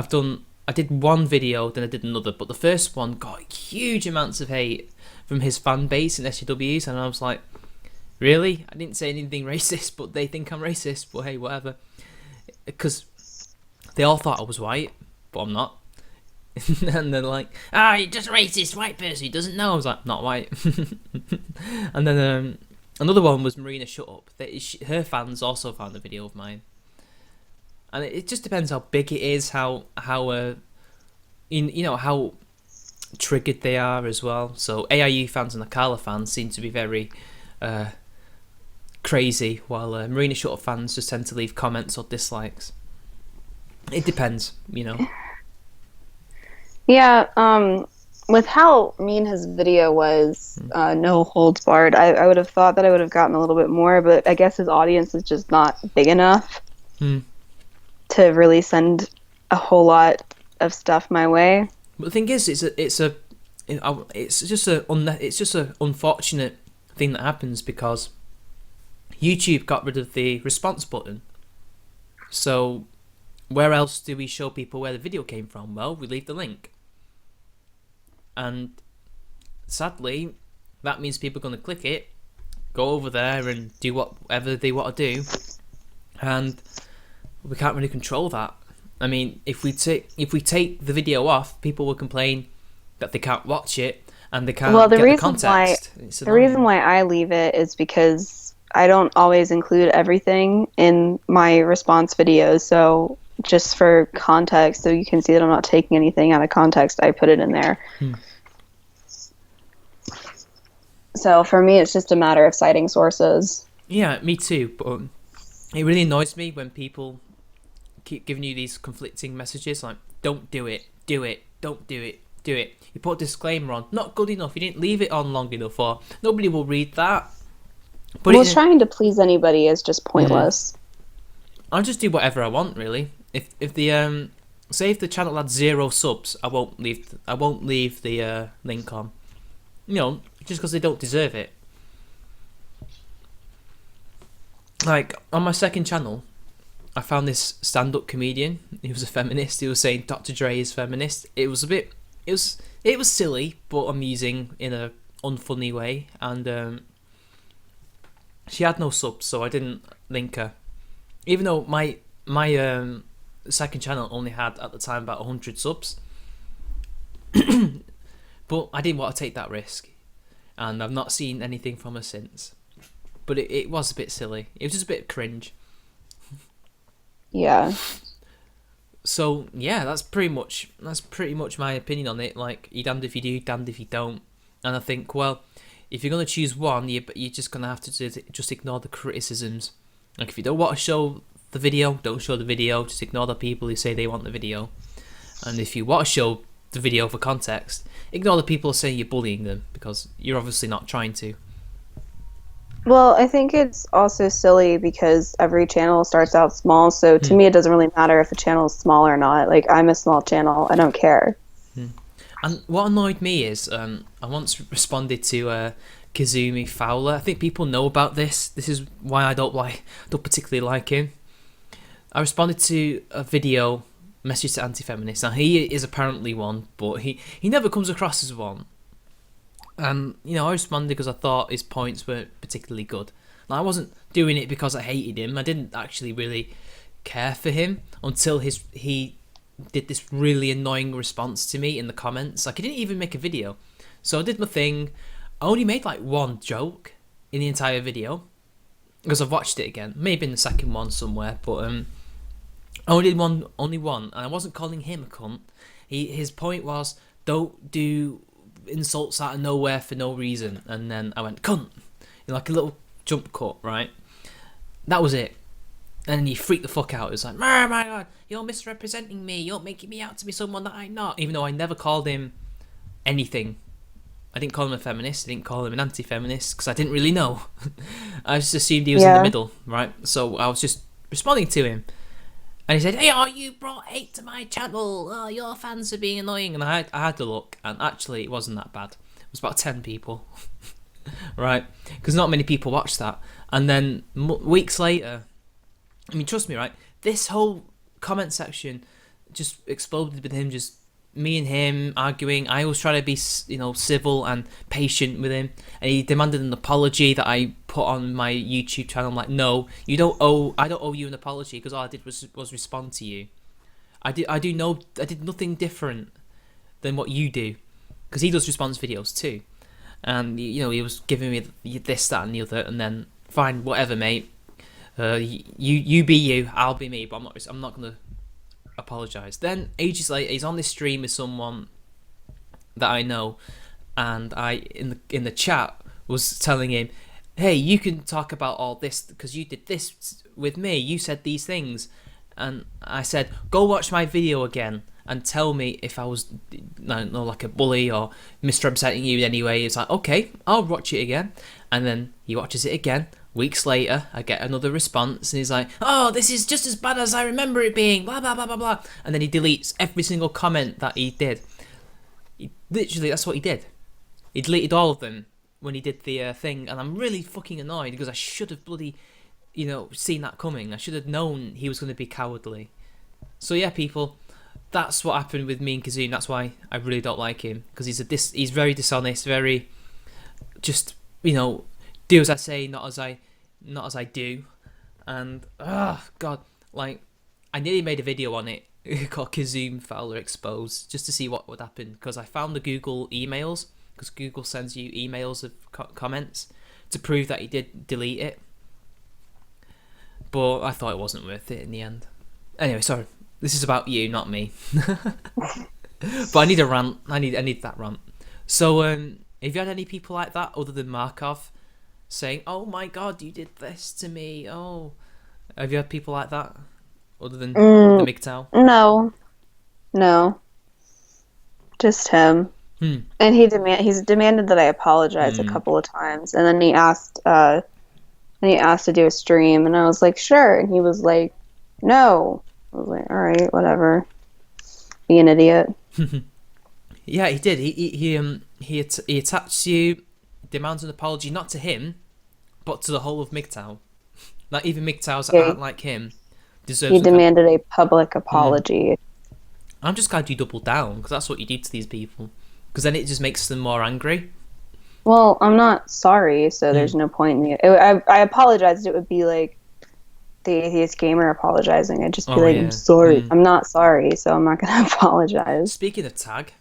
one video, then I did another, but the first one got huge amounts of hate from his fan base in SJWs, and I was like, really? I didn't say anything racist, but they think I'm racist, but hey, whatever. Because they all thought I was white, but I'm not. And they're like, you're just a racist white person who doesn't know. I was like, not white. And then another one was Marina Shut Up. Her fans also found a video of mine. And it just depends how big it is, how how triggered they are as well. So AIU fans and Akala fans seem to be very crazy, while Marina Shut Up fans just tend to leave comments or dislikes. It depends, Yeah, with how mean his video was, no holds barred, I would have thought that I would have gotten a little bit more, but I guess his audience is just not big enough to really send a whole lot of stuff my way. But the thing is, it's just a unfortunate thing that happens because YouTube got rid of the response button. So where else do we show people where the video came from? Well, we leave the link. And sadly, that means people are going to click it, go over there and do whatever they want to do. And we can't really control that. I mean, if we take the video off, people will complain that they can't watch it and they can't get the context. The reason why I leave it is because I don't always include everything in my response videos. So just for context, so you can see that I'm not taking anything out of context, I put it in there. So for me, it's just a matter of citing sources. Yeah, me too. But it really annoys me when people keep giving you these conflicting messages like, don't do it, do it, don't do it, do it. You put a disclaimer on, not good enough, you didn't leave it on long enough, or nobody will read that. But trying to please anybody is just pointless. I'll just do whatever I want, really. If the say if the channel had 0 subs, I won't leave the link on. Just because they don't deserve it. Like on my second channel, I found this stand-up comedian. He was a feminist. He was saying Dr. Dre is feminist. It was silly but amusing in a unfunny way, and she had no subs, so I didn't link her. Even though my second channel only had at the time about 100 subs, but I didn't want to take that risk, and I've not seen anything from her since. but it was a bit silly. It was just a bit cringe. Yeah. So yeah, that's pretty much my opinion on it. Like, you damned if you do, damned if you don't. And I think, well, if you're gonna choose one, you're just gonna have to just ignore the criticisms. Like, if you don't want to show the video, don't show the video. Just ignore the people who say they want the video. And if you want to show the video for context, ignore the people saying you're bullying them, because you're obviously not trying to. Well, I think it's also silly because every channel starts out small, so to me it doesn't really matter if a channel is small or not. Like, I'm a small channel, I don't care. And what annoyed me is, I once responded to Kazumi Fowler. I think people know about this. This is why I don't particularly like him. I responded to a video message to anti-feminists. Now, he is apparently one, but he never comes across as one. And, I responded because I thought his points weren't particularly good. Now, I wasn't doing it because I hated him. I didn't actually really care for him until he did this really annoying response to me in the comments. Like, he didn't even make a video. So I did my thing. I only made like one joke in the entire video, because I've watched it again. Maybe in the second one somewhere, but I only did only one, and I wasn't calling him a cunt. His point was, don't do insults out of nowhere for no reason, and then I went cunt, like a little jump cut, right? That was it. And then he freaked the fuck out. It was like, oh my god, you're misrepresenting me, you're making me out to be someone that I'm not, even though I never called him anything. I didn't call him a feminist, I didn't call him an anti-feminist, because I didn't really know. I just assumed he was in the middle, right? So I was just responding to him. And he said, hey, you brought hate to my channel. Oh, your fans are being annoying. And I had to look, and actually it wasn't that bad. It was about 10 people, right? Because not many people watched that. And then weeks later, I mean, trust me, right? This whole comment section just exploded with him, just me and him arguing. I always try to be, civil and patient with him, and he demanded an apology that I put on my YouTube channel. I'm like, no, I don't owe you an apology, because all I did was respond to you. I did nothing different than what you do, because he does response videos too, and he was giving me this, that, and the other, and then fine, whatever, mate. You be you, I'll be me, but I'm not gonna apologise. Then ages later, he's on this stream with someone that I know, and I in the chat was telling him, hey, you can talk about all this because you did this with me, you said these things. And I said, go watch my video again and tell me if I was, I don't know, like a bully or misrepresenting you in any way. It's like, okay, I'll watch it again. And then he watches it again. Weeks later, I get another response, and he's like, oh, this is just as bad as I remember it being, blah, blah, blah, blah, blah. And then he deletes every single comment that he did. Literally, that's what he did. He deleted all of them when he did the thing, and I'm really fucking annoyed, because I should have bloody, seen that coming. I should have known he was going to be cowardly. So yeah, people, that's what happened with me and Kazune. That's why I really don't like him, because he's very dishonest, very just, do as I say, not as I do. And god, like, I nearly made a video on it called Kazune Fowler Exposed, just to see what would happen, because I found the Google emails, because Google sends you emails of comments to prove that he did delete it, but I thought it wasn't worth it in the end. Anyway, sorry, this is about you, not me. But I need a rant. I need that rant. So have you had any people like that other than Markov saying, oh my god, you did this to me? Oh, have you had people like that other than the MGTOW? No, just him. And he's demanded that I apologize a couple of times, and then he asked to do a stream, and I was like, sure, and he was like, no. I was like, all right, whatever, be an idiot. Yeah, he did. He attacks you, demands an apology, not to him, but to the whole of MGTOW. Like, even MGTOWs that aren't like him deserve. He demanded a public apology. I'm just glad you doubled down, because that's what you do to these people, because then it just makes them more angry. Well, I'm not sorry, so there's no point in it. I apologized. It would be like the atheist gamer apologizing. I'd just be I'm sorry. I'm not sorry, so I'm not going to apologize. Speaking of tag,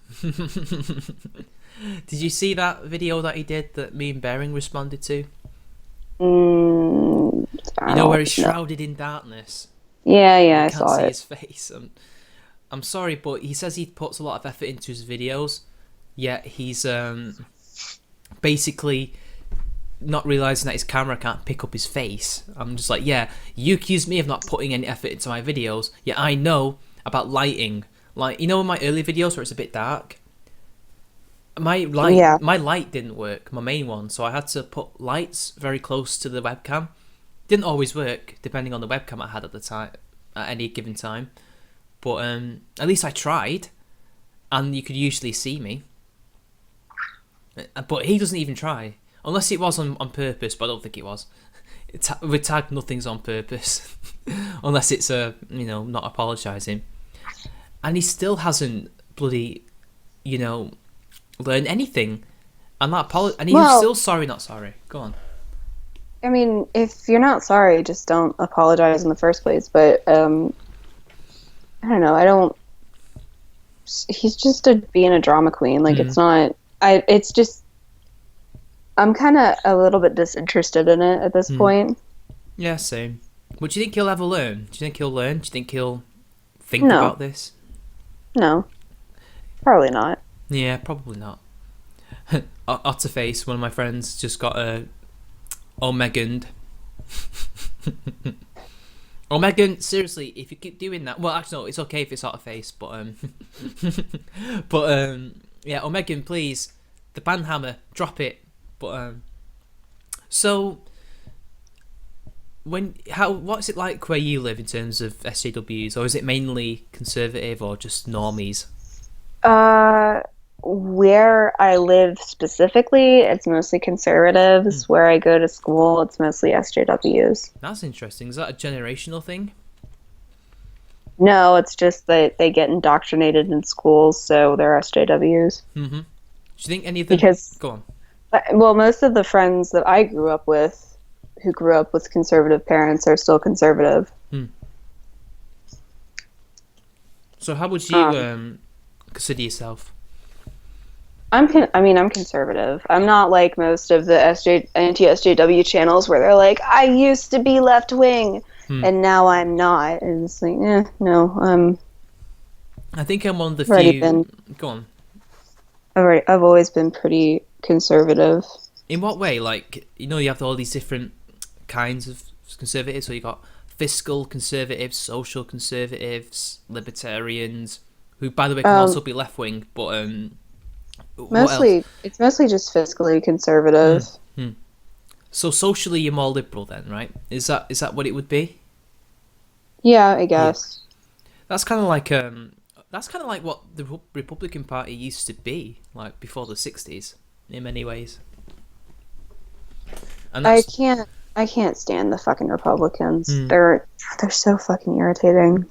did you see that video that he did that me and Bering responded to? Mm, You I know where don't he's know. shrouded in darkness. Yeah, yeah, You I can't saw see it. his face. I'm sorry, but he says he puts a lot of effort into his videos. Yet he's basically not realizing that his camera can't pick up his face. I'm just like, yeah, you accuse me of not putting any effort into my videos. Yeah, I know about lighting. Like, you know, in my early videos where it's a bit dark, Yeah. my light didn't work, my main one, so I had to put lights very close to the webcam. Didn't always work, depending on the webcam I had at the time, at any given time. But at least I tried, and you could usually see me. But he doesn't even try, unless it was on purpose. But I don't think it was. With tag, nothing's on purpose, unless it's not apologising. And he still hasn't bloody, learned anything. And he was Well, still sorry, not sorry. Go on. I mean, if you're not sorry, just don't apologize in the first place. But I don't know. I don't. He's just being a drama queen. Like Hmm. it's not. It's just. I'm kind of a little bit disinterested in it at this Hmm. point. Yeah, same. But do you think he'll ever learn? Do you think he'll learn? Do you think he'll think No, about this? no, probably not. Yeah, probably not. Otterface, one of my friends, just got a Omegan. Omegan, seriously, if you keep doing that, well, actually, no, it's okay if it's Otterface, but yeah, Omegan, please, the banhammer, drop it. But so what's it like where you live in terms of SJWs, or is it mainly conservative or just normies? Uh, where I live specifically, it's mostly Hmm, conservatives. Where I go to school, it's mostly SJWs. that's interesting. Is that a generational thing? No, it's just that they get indoctrinated in schools, so they're SJWs. Mm-hmm. Do you think any of them? Because, Go on. well, most of the friends that I grew up with, who grew up with conservative parents, are still conservative. Hmm. So how would you Um, consider yourself? I mean, I'm conservative. I'm not like most of the anti-SJW channels where they're like, I used to be left wing Hmm. and now I'm not. And it's like, no, I think I'm one of the I've already few. been, Go on. I've always been pretty conservative. In what way? Like, you have all these different kinds of conservatives. So you got fiscal conservatives, social conservatives, libertarians, who, by the way, can Um, also be left wing. But what else? it's mostly just fiscally Hmm. conservative. Hmm. So socially, you're more liberal then, right? Is that what it would be? Yeah, I Yeah. guess. That's kind of like what the Republican Party used to be like before the '60s in many ways, and I that's can't, I can't stand the fucking Republicans. hmm. They're so fucking irritating.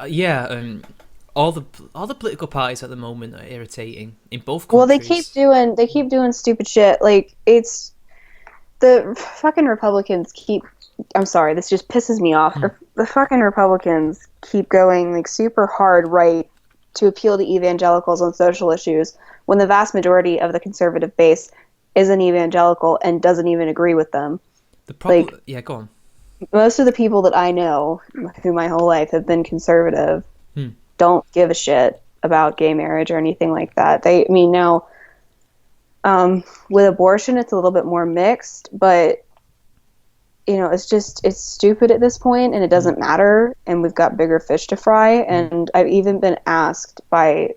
Yeah. All the political parties at the moment are irritating in both Well, countries. they keep doing stupid shit. Like it's the fucking Republicans keep. I'm sorry, this just pisses me off. Hmm. The fucking Republicans keep going like super hard right to appeal to evangelicals on social issues when the vast majority of the conservative base isn't evangelical and doesn't even agree with them. The Like problem, yeah, go on. most of the people that I know who my whole life have been conservative Hmm. don't give a shit about gay marriage or anything like that. I mean, now with abortion, it's a little bit more mixed, but it's stupid at this point, and it Hmm. doesn't matter. And we've got bigger fish to fry. Hmm. And I've even been asked by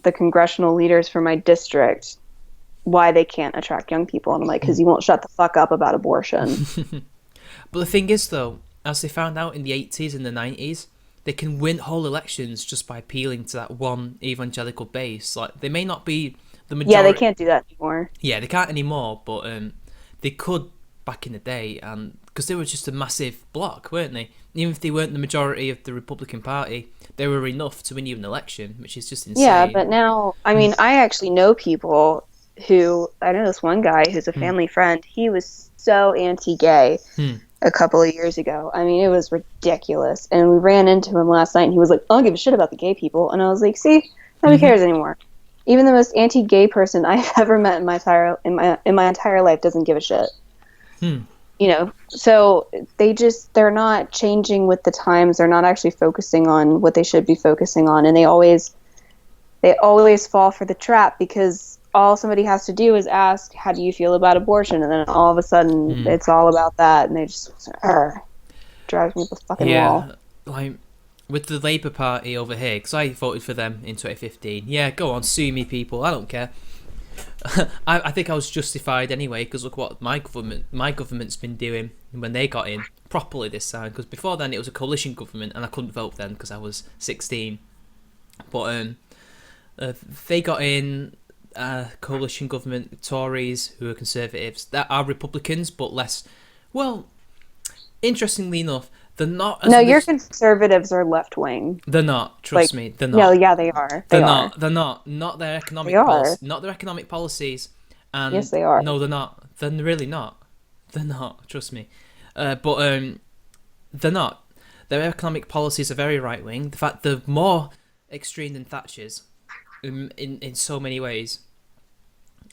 the congressional leaders for my district why they can't attract young people, and I'm like, Hmm. because you won't shut the fuck up about abortion. But the thing is, though, as they found out in the '80s and the '90s, they can win whole elections just by appealing to that one evangelical base. Like they may not be the Yeah, they majority. can't do that anymore. Yeah, they can't anymore, but they could back in the day, and because they were just a massive bloc, weren't they? Even if they weren't the majority of the Republican Party, they were enough to win you an election, which is just Yeah, insane. but now, I Hmm. mean, I actually know people who, I know this one guy who's a Hmm. family friend. He was so anti-gay Hmm. a couple of years ago. I mean, it was ridiculous. And we ran into him last night, and he was like, "I don't give a shit about the gay people." And I was like, "See, nobody Hmm. cares anymore." even the most anti-gay person I've ever met in my entire life doesn't give a shit. Hmm. So they're not changing with the times. They're not actually focusing on what they should be focusing on, and they always fall for the trap because all somebody has to do is ask, how do you feel about abortion? And then all of a sudden Hmm. it's all about that, and they just drives me up the fucking wall. Yeah, like with the Labour Party over here, because I voted for them in 2015. Yeah, go on, sue me, people. I don't care. I think I was justified anyway, because look what my government's been doing when they got in properly this time. Because before then it was a coalition government, and I couldn't vote then because I was 16. But they got in coalition government, Tories who are conservatives, that are Republicans, but less. Well, interestingly enough, they're not as No, your much. conservatives are left wing. They're not. Like, Trust me, they're no, not. yeah, they are. They're They are. not. They're not. Not their They economic are. policy. Not their economic policies. Yes, And they are. no, they're not. They're really not. They're not. Trust me. But they're not. Their economic policies are very right wing. The fact they're more extreme than Thatcher's in so many ways.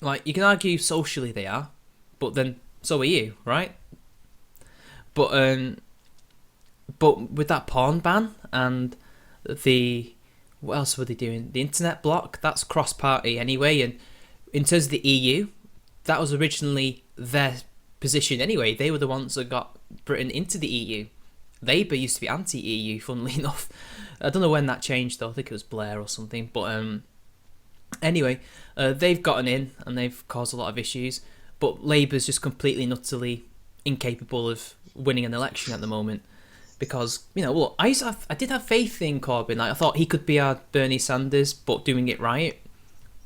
Like you can argue socially they are, but then so are you, right? But with that porn ban and the what else were they doing? The internet block, that's cross party anyway. And in terms of the EU, that was originally their position anyway. They were the ones that got Britain into the EU. Labour used to be anti-EU, funnily enough. I don't know when that changed though. I think it was Blair or something. But anyway, they've gotten in and they've caused a lot of issues. But Labour's just completely and utterly incapable of winning an election at the moment. Because, look, I did have faith in Corbyn. Like, I thought he could be our Bernie Sanders, but doing it right.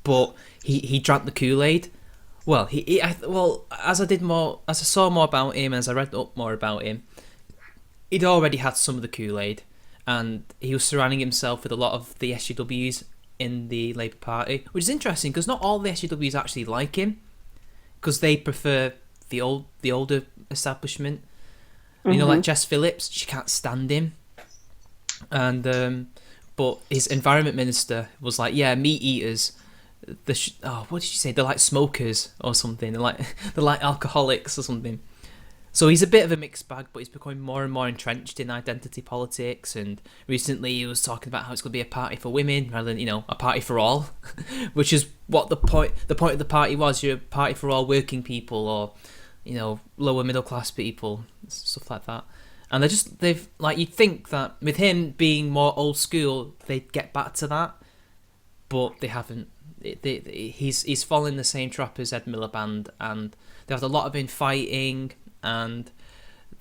But he drank the Kool-Aid. Well, as I saw more about him, as I read up more about him, he'd already had some of the Kool-Aid, and he was surrounding himself with a lot of the SJWs in the Labour Party, which is interesting because not all the SJWs actually like him, because they prefer the older establishment. Like Jess Phillips, she can't stand him, and but his environment minister was like, yeah, meat eaters. What did she say? They're like smokers or something. They're like alcoholics or something. So he's a bit of a mixed bag, but he's becoming more and more entrenched in identity politics. And recently he was talking about how it's going to be a party for women rather than, a party for all, which is what the point of the party was. You're a party for all working people or, lower middle class people, stuff like that. And you'd think that with him being more old school, they'd get back to that, but they haven't. He's fallen in the same trap as Ed Miliband, and they had a lot of infighting. And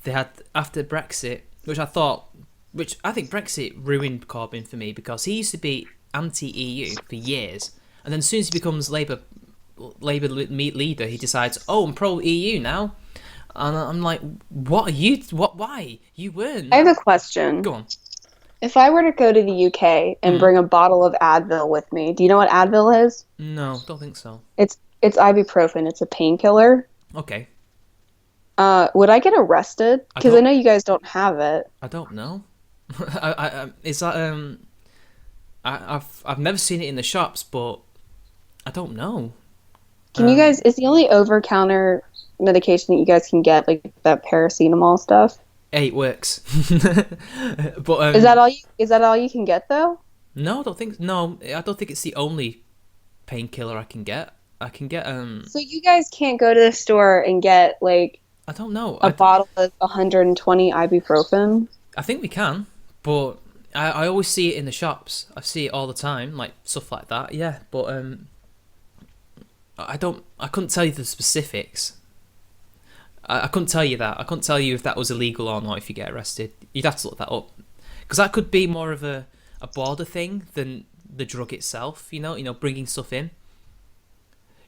they had after Brexit, which I think Brexit ruined Corbyn for me because he used to be anti-EU for years, and then as soon as he becomes Labour leader, he decides, oh, I'm pro-EU now, and I'm like, what are you? What? Why? You weren't. I have a question. Go on. If I were to go to the UK and bring a bottle of Advil with me, do you know what Advil is? No, don't think so. It's ibuprofen. It's a painkiller. Okay. Would I get arrested? Because I know you guys don't have it. I don't know. Is that I've never seen it in the shops, but I don't know. Can you guys? Is the only over-counter medication that you guys can get like that paracetamol stuff? Hey, it works. But Is that all you? Is that all you can get though? No, I don't think. No, I don't think it's the only painkiller I can get. I can get So you guys can't go to the store and get like I don't know. a bottle of 120 ibuprofen? I think we can, but I always see it in the shops. I see it all the time, like stuff like that. Yeah, but I couldn't tell you the specifics. I couldn't tell you that. I couldn't tell you if that was illegal or not if you get arrested. You'd have to look that up. Because that could be more of a border thing than the drug itself, bringing stuff in.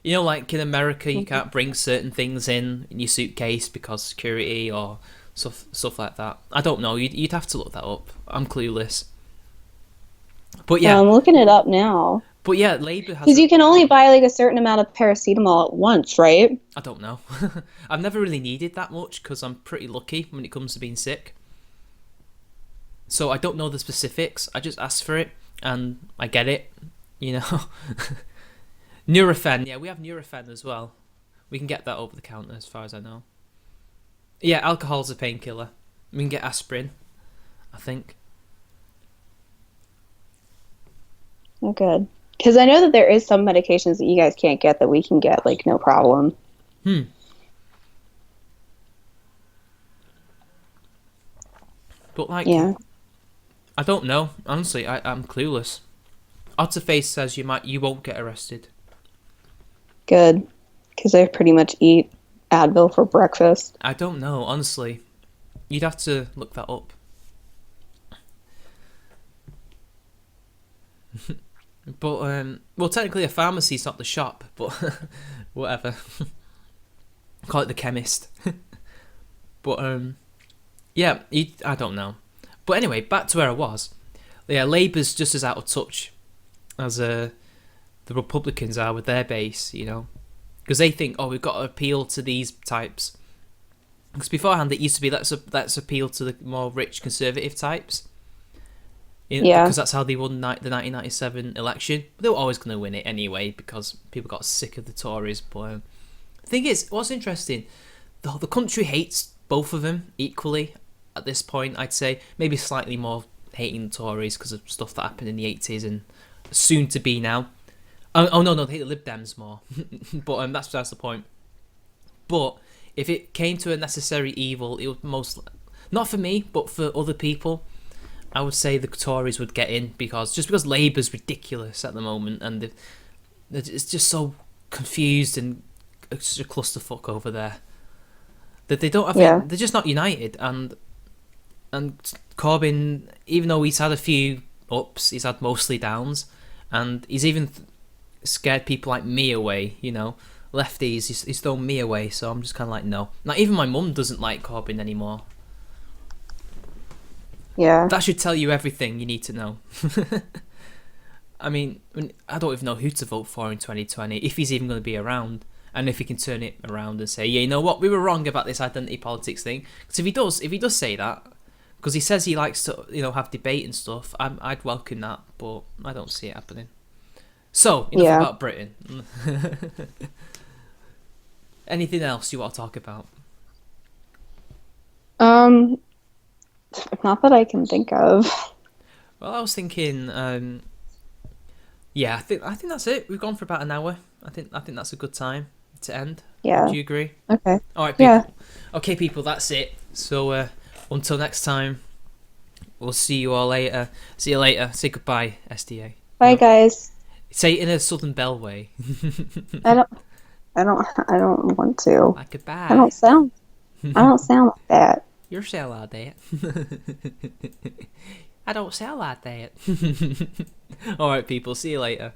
Like in America, you can't bring certain things in your suitcase because security or stuff like that. I don't know. You'd have to look that up. I'm clueless. But yeah. I'm looking it up now. But yeah, Labour has... Because you can only buy like a certain amount of paracetamol at once, right? I don't know. I've never really needed that much because I'm pretty lucky when it comes to being sick. So I don't know the specifics. I just ask for it and I get it, Nurofen, yeah, we have Nurofen as well. We can get that over the counter, as far as I know. Yeah, alcohol's a painkiller. We can get aspirin, I think. Oh, good. Because I know that there is some medications that you guys can't get that we can get, like, no problem. Hmm. But like, Yeah, I don't know. Honestly, I'm clueless. Otterface says you won't get arrested. good. Because I pretty much eat Advil for breakfast. I don't know, honestly. You'd have to look that up. But well, technically a pharmacy's not the shop, but whatever. Call it the chemist. But yeah, I don't know. But anyway, back to where I was. Yeah, Labour's just as out of touch as the Republicans are with their base, you know, because they think, oh, we've got to appeal to these types. Because beforehand it used to be let's appeal to the more rich conservative types. Yeah. Because that's how they won the 1997 election. But they were always going to win it anyway because people got sick of the Tories. But the thing is, what's interesting, the country hates both of them equally at this point, I'd say. Maybe slightly more hating the Tories because of stuff that happened in the 80s and soon to be now. Oh no, they hate the Lib Dems more. But that's the point. But if it came to a necessary evil, it would not for me, but for other people, I would say the Tories would get in because Labour's ridiculous at the moment and it's just so confused and it's just a clusterfuck over there that they don't have they're just not united and Corbyn, even though he's had a few ups, he's had mostly downs and he's even scared people like me away, you know, lefties, he's thrown me away, so I'm just kind of like no. Like even my mum doesn't like Corbyn anymore. Yeah. That should tell you everything you need to know. I mean, I don't even know who to vote for in 2020, if he's even going to be around, and if he can turn it around and say, yeah, you know what, we were wrong about this identity politics thing. Because if he does say that, because he says he likes to, you know, have debate and stuff, I'd welcome that, but I don't see it happening. So, enough about Britain. Anything else you want to talk about? Not that I can think of. Well, I was thinking, yeah, I think that's it. We've gone for about an hour. I think that's a good time to end. Yeah. Do you agree? Okay. All right, people. Yeah. Okay, people, that's it. So until next time, we'll see you all later. See you later. Say goodbye, SDA. Bye, guys. Say it in a Southern Belle way. I don't want to. Like goodbye. I don't sound like that. You're so like that. I don't sound like that. All right, people. See you later.